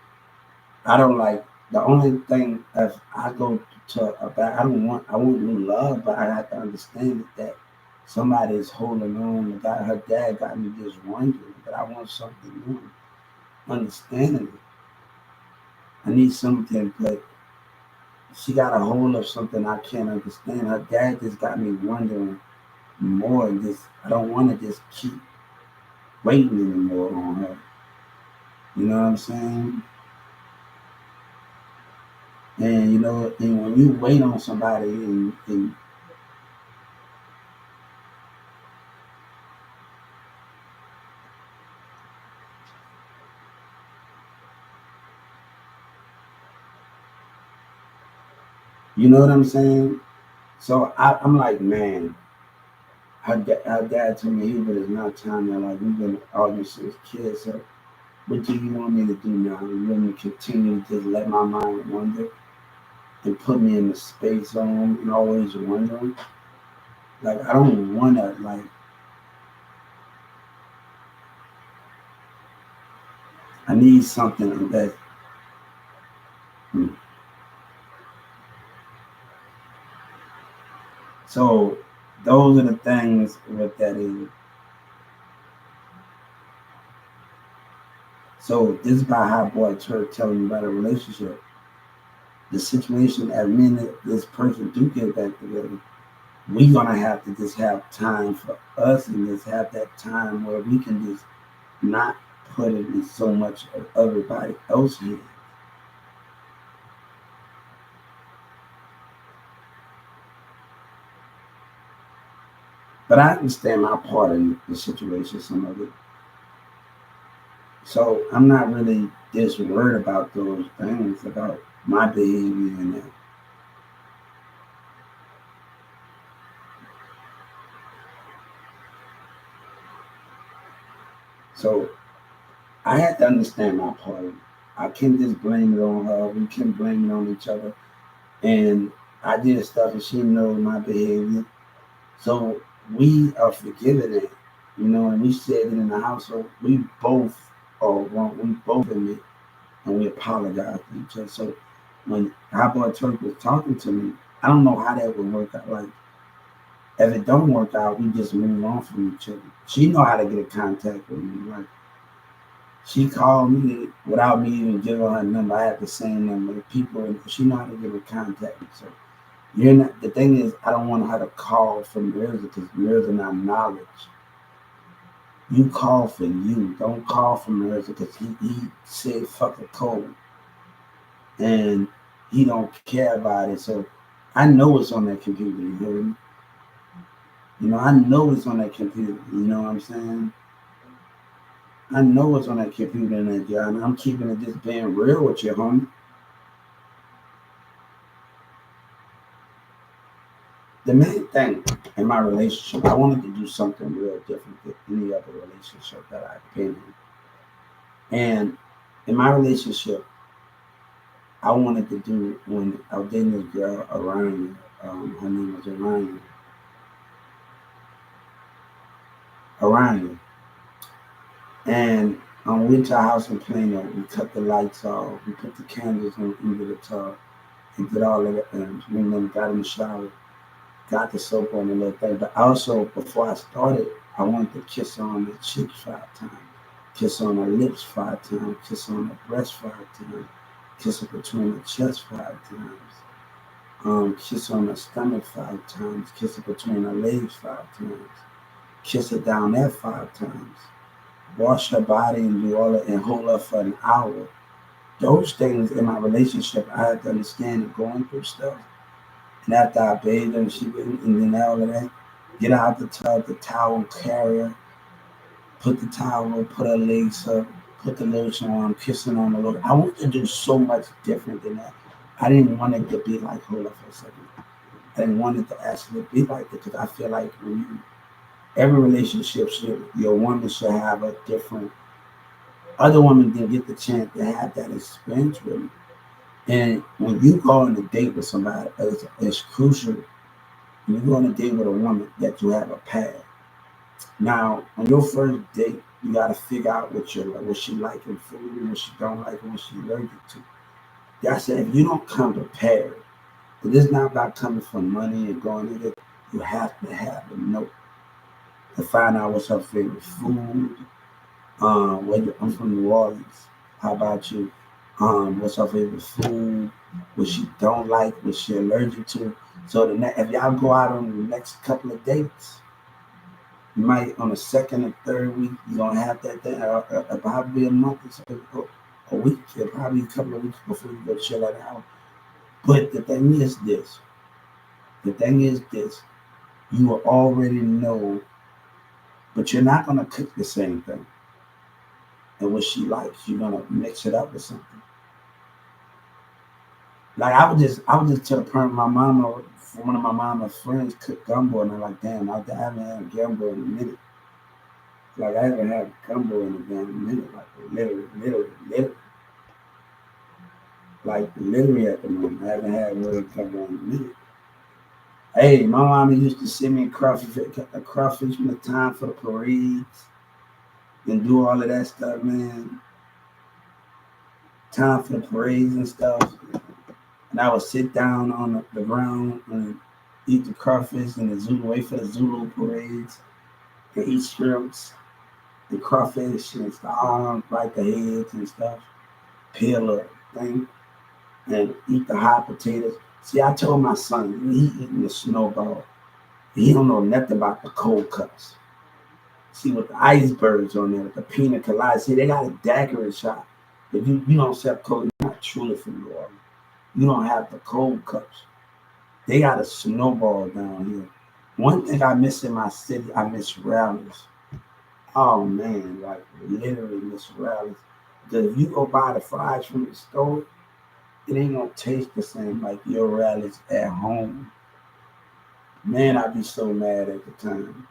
I don't like the only thing if I go to about I want new love, but I have to understand that somebody is holding on. That her dad got me just wondering, but I want something new. Understanding it. I need something, but she got a hold of something I can't understand. Her dad just got me wondering more. And just I don't want to just keep waiting anymore on her. You know what I'm saying? And and when you wait on somebody, and you know what I'm saying. So I'm like, man, her dad told me he was not time to like we've been arguing since kids. So what do you want me to do now? You want me to continue to just let my mind wander and put me in the space zone and always wondering? Like I don't want to like. I need something that. So those are the things with that is. So this is about how boy Turk telling me about a relationship. The situation at me and this person do get back together, we gonna have to just have time for us and just have that time where we can just not put it in so much of everybody else's hands. But I understand my part in the situation, some of it. So I'm not really just worried about those things, about my behavior and that. So I had to understand my part. I can't just blame it on her. We can't blame it on each other. And I did stuff and she knows my behavior. So we are forgiving it, and we said it in the house. So we both are wrong. We both admit and we apologize to each other. So when Hot Boy Turk was talking to me, I don't know how that would work out. Like if it don't work out, we just move on from each other. She know how to get in contact with me. Like she called me without me even giving her number. I have the same number. People, she know how to get in contact with me. So you're not. The thing is, I don't want her to call from Mirza because Mirza not knowledge. You call for you. Don't call for Mirza because he said fuck a code and he don't care about it. So I know it's on that computer. You hear me? I know it's on that computer. You know what I'm saying? I know it's on that computer and that job. And I'm keeping it just being real with you, homie. The main thing in my relationship, I wanted to do something real different than any other relationship that I've been in. And in my relationship, I wanted to do when I was dating this girl, Orion. Her name was Orion. Orion. And we went to our house in Plano. We cut the lights off. We put the candles on under the tub and did all of it. And we then got in the shower, got the soap on the little thing. But also, before I started, I wanted to kiss her on the cheeks 5 times, kiss her on her lips 5 times, kiss her on her breast 5 times, kiss her between the chest 5 times, kiss her on her stomach 5 times, kiss her between her legs 5 times, kiss her down there 5 times, wash her body and do all that and hold her for an hour. Those things in my relationship, I had to understand and going through stuff. And after I bathed her and she and then all of that, get her out the tub, the towel, carry her, put the towel, put her legs up, put the lotion on, kissing on the lotion. I wanted to do so much different than that. I didn't want it to be like, hold up for a second. I didn't want it to actually be like that because I feel like when you every relationship should your woman should have a different other women didn't get the chance to have that experience with me. And when you go on a date with somebody, it's crucial when you go on a date with a woman that you have a past. Now, on your first date, you got to figure out what she like in food and what she don't like and what she allergic to. That's it. If you don't come prepared, it is not about coming for money and going in it. You have to have a note to find out what's her favorite food. I'm from New Orleans. How about you? What's her favorite food? What she don't like? What she allergic to? So if y'all go out on the next couple of dates, you might on the second and third week you're gonna have that thing. Probably a month or so, a week, or probably a couple of weeks before you go chill it out. But the thing is this. The thing is this. You will already know, but you're not gonna cook the same thing. And what she likes, you're gonna mix it up with something. Like I was just to the point my mama, one of my mama's friends cooked gumbo, and I'm like, damn, I haven't had gumbo in a minute. Like I haven't had gumbo in a damn minute, like literally, like literally at the moment. I haven't had real gumbo in a minute. Hey, my mama used to send me a crawfish from the time for the parades and do all of that stuff, man. Time for the parades and stuff. And I would sit down on the ground and eat the crawfish and the Zulu, wait for the Zulu parades and eat shrimps, the crawfish and the arms, like the heads and stuff, peel a thing, and eat the hot potatoes. See, I told my son, he eating the snowball. He don't know nothing about the cold cuts. See, with the icebergs on there, with the pina colada, see, they got a daiquiri shot. If you don't sell cold, you're not truly from New Orleans. You don't have the cold cups. They got a snowball down here. One thing I miss in my city, I miss rallies. Oh man, like literally miss rallies. Because if you go buy the fries from the store, it ain't gonna taste the same like your rallies at home. Man, I'd be so mad at the time.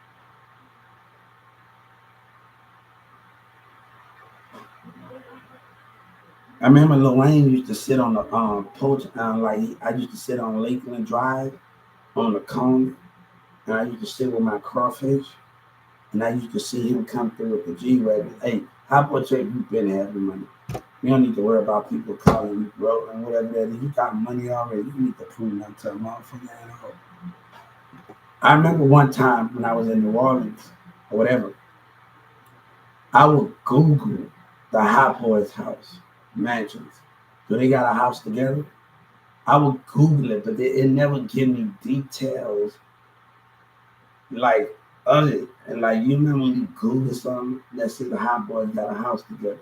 I remember Lil Wayne used to sit on the porch, I used to sit on Lakeland Drive on the cone, and I used to sit with my crawfish, and I used to see him come through with the G-Wagon. Hey, how about you been having money? You don't need to worry about people calling you broke and whatever that is. You got money already. You need to prove nothing to a motherfucker at all. I remember one time when I was in New Orleans or whatever, I would Google the Hot Boys house mansions. Do they got a house together? I would Google it, but it never give me details like of it. And like you remember when you Google something, let's say the Hot Boys got a house together.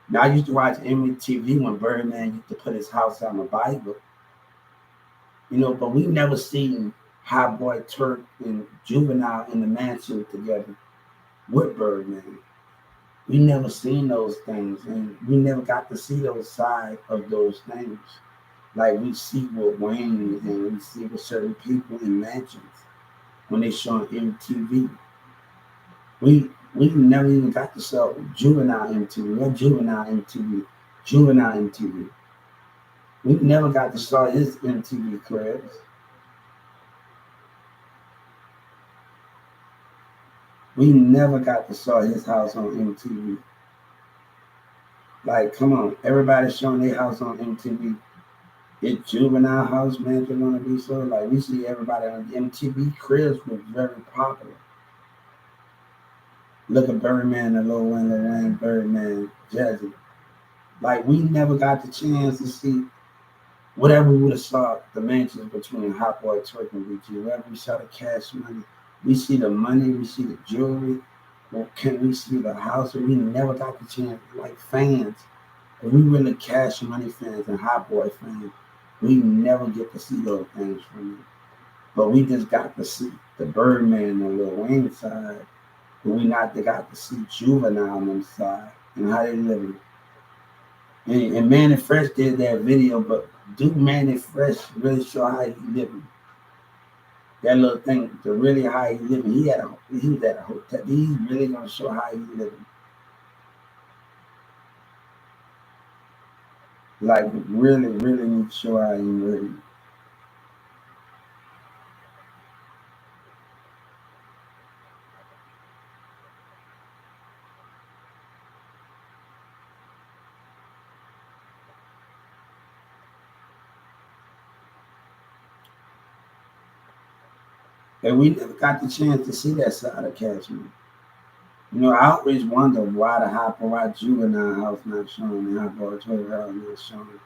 Now I used to watch MTV when Birdman used to put his house on the Bible, but we never seen Hot Boy Turk and Juvenile in the mansion together with Birdman. We never seen those things, and we never got to see those side of those things. Like we see with Wayne and we see with certain people in mansions when they show on MTV. We never even got to show juvenile MTV. What juvenile MTV. We never got to show his MTV cribs. We never got to show his house on MTV. Like, come on, everybody's showing their house on MTV. It's juvenile house manager gonna be so like we see everybody on MTV cribs was very popular. Look at Birdman, the Lil Wayne, Birdman, Jazzy. Like we never got the chance to see whatever we would have saw the mansions between Hot Boy Twerk and BG. Wherever we saw the cash money, we see the money, we see the jewelry. Well, can we see the house? And we never got the chance, like fans. If we really cash money fans and Hot Boy fans, we never get to see those things from them. But we just got to see the Birdman and Lil Wayne side, but we not they got to see Juvenile on them side and how they living. And Manny Fresh did that video, but do Manny Fresh really show how he living? that little thing to really how he living. He was at a hotel. He's really gonna show how he living. Like really, really need to show how he living. And we never got the chance to see that side of Cashman. You know, I always wonder why the Hopper, why Juvenile House not showing, and Hopper Total House not showing.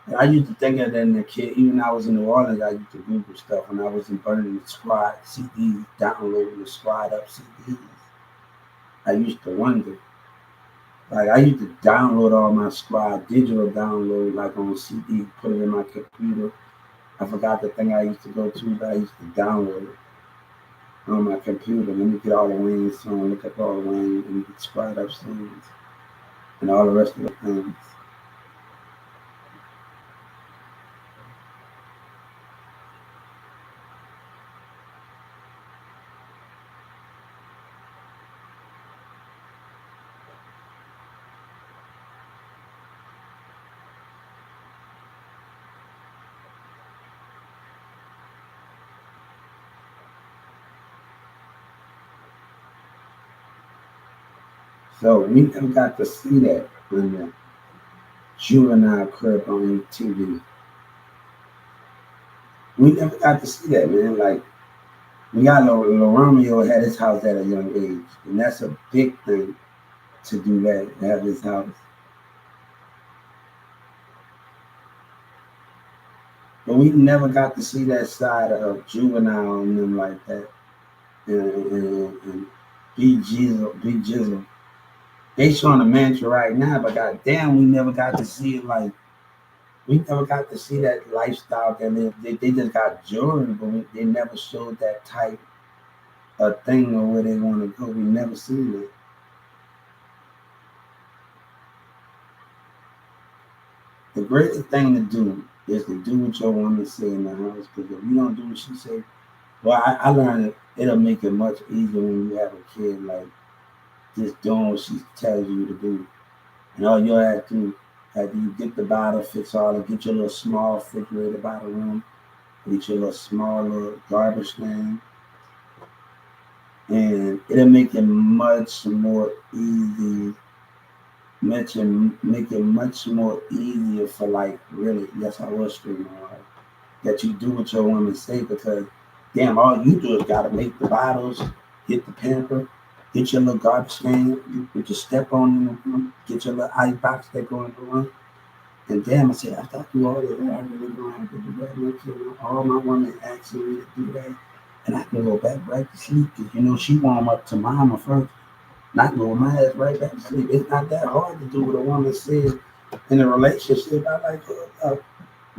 And I used to think of that in the kid, even when I was in New Orleans, I used to Google stuff when I was in burning the squad CDs, downloading the squad up CDs. I used to wonder. Like I used to download all my squad digital download like on CD, put it in my computer. I forgot the thing I used to go to, but I used to download it on my computer. Let me get all the Wayne songs, look up all the Wayne and get squad up songs and all the rest of the things. So we never got to see that on the juvenile crib on TV. We never got to see that, man. Like we got Romeo had his house at a young age, and that's a big thing to do that, to have his house. But we never got to see that side of juvenile and them like that. And Big Jizzle. They showing the mantra right now, but goddamn, we never got to see it. Like we never got to see that lifestyle. And they just got jewelry, but they never showed that type of thing or where they want to go. We never seen it. The greatest thing to do is to do what your woman say in the house. Because if you don't do what she say, well, I learned it'll make it much easier when you have a kid. Like just doing what she tells you to do. And all you have to do, after you get the bottle, fix all and get your little small refrigerator bottle room, get your little small little garbage can, and it'll make it much more easy, make it much more easier for like really, yes I was streaming hard, that you do what your woman say because damn all you do is gotta make the bottles, get the pamper, get your little garbage can, you put your step on in the room, get your little ice box that go in the room. And damn, I said, after I do all of that, I really don't have to do that much. You know, all my women asking me to do that. And I can go back right to sleep because, you know, she warm up to mama first. And I can go with my ass right back to sleep. It's not that hard to do what a woman says in a relationship. I like,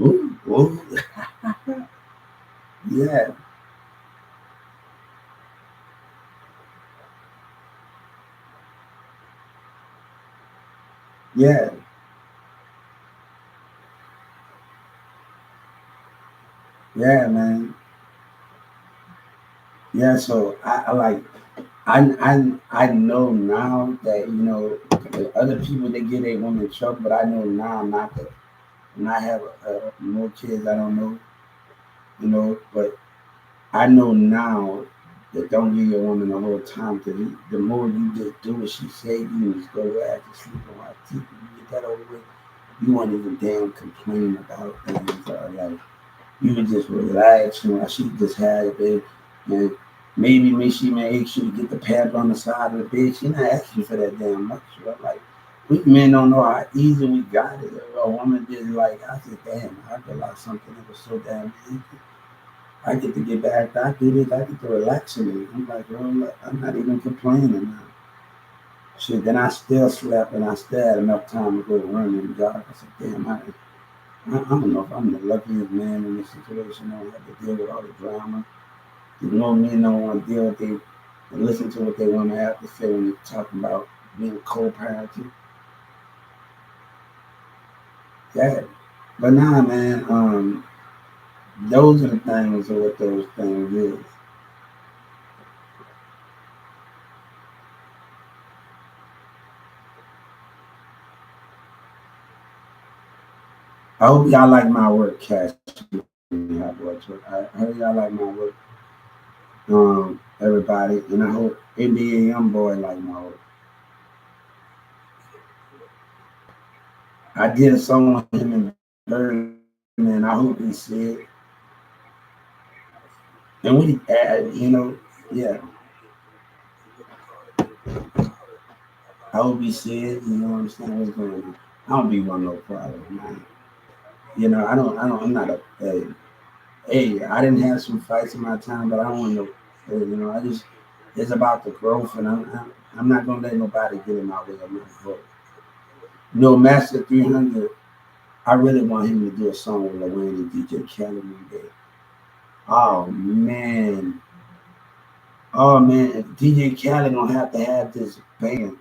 ooh, ooh. Yeah, yeah, yeah, man. Yeah, so I like, I know now that, you know, other people, they get a woman in trouble, but I know now not to, when I have more kids, I don't know, you know, but I know now that don't give your woman the whole time because the more you just do what she say, you just go back to sleep and watch TV. You get that over with. You won't even damn complain about things or like you can just relax and she just had it there. And maybe she may ask you to get the pad on the side of the bed. She not asking for that damn much. Right? Like we men don't know how easy we got it. A woman just like I said, damn, I realized something that was so damn easy. I get to get back. I do this. I get to relax in it. I'm like, well, I'm not even complaining now. Shit, then I still slept and I still had enough time to go run and jog. I said, damn, I don't know if I'm the luckiest man in this situation. I don't have to deal with all the drama. You know, men don't want to deal with it and listen to what they want to have to say when they're talking about being co-parenting. Yeah. But nah, man, Those are the things of what those things is. I hope y'all like my work, Cash. I hope y'all like my work. Everybody, and I hope NBA young boy like my work. I did a song with him in Birdman. I hope he see it. And we, yeah, I hope he see it. You know what I'm saying? What's going on? I don't be one no problem, man. I'm not a, hey, I didn't have some fights in my time, but I don't want no, it's about the growth, and I'm not gonna let nobody get in my way of my growth. No, Master 300, I really want him to do a song with Lil Wayne and DJ Khaled one day. Oh man, oh man, DJ Khaled gonna have this band.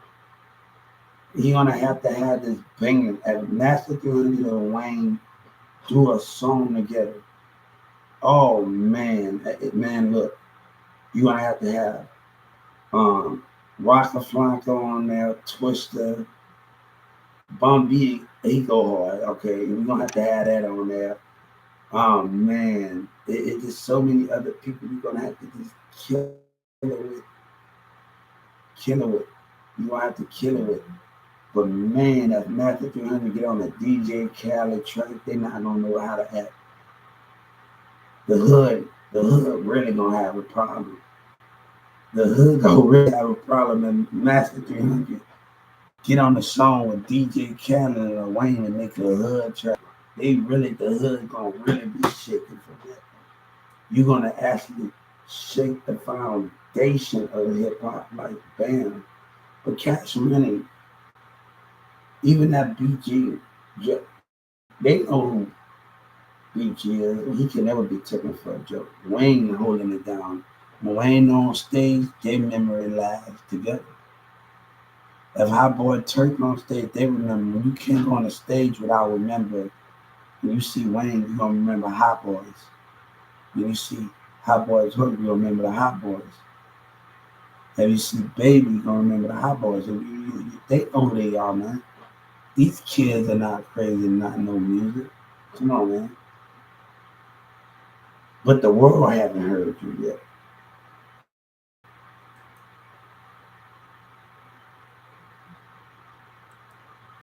He gonna have to have this band. As Master 300 and Wayne do a song together. Oh man, man, look, you gonna have to have um Waka Flocka on there, Twister, Bum B, he go hard. Okay, we're gonna have to have that on there. Oh man, it's just so many other people you're gonna have to just kill it with, kill it with. You're gonna have to kill it with. But man, if Matthew 300 get on a DJ Khaled track, they not gonna know how to act. The hood really gonna have a problem. The hood gonna really have a problem, and Master 300 get on the song with DJ Khaled or Wayne and make a hood track. The hood gonna really be shaking for that. You're gonna actually shake the foundation of hip hop like bam. But Cash Money, even that BG, they know who BG is. He can never be taken for a joke. Wayne holding it down. When Wayne on stage, their memory lives together. If Hot Boy Turk on stage, they remember. When you can't go on the stage without remember, when you see Wayne, you're gonna remember Hot Boys. When you see Hot Boys Hook, you'll remember the Hot Boys. If you see Baby, you're gonna remember the Hot Boys. They know who they are, man. These kids are not crazy and not know music. Come on, man. But the world haven't heard you yet.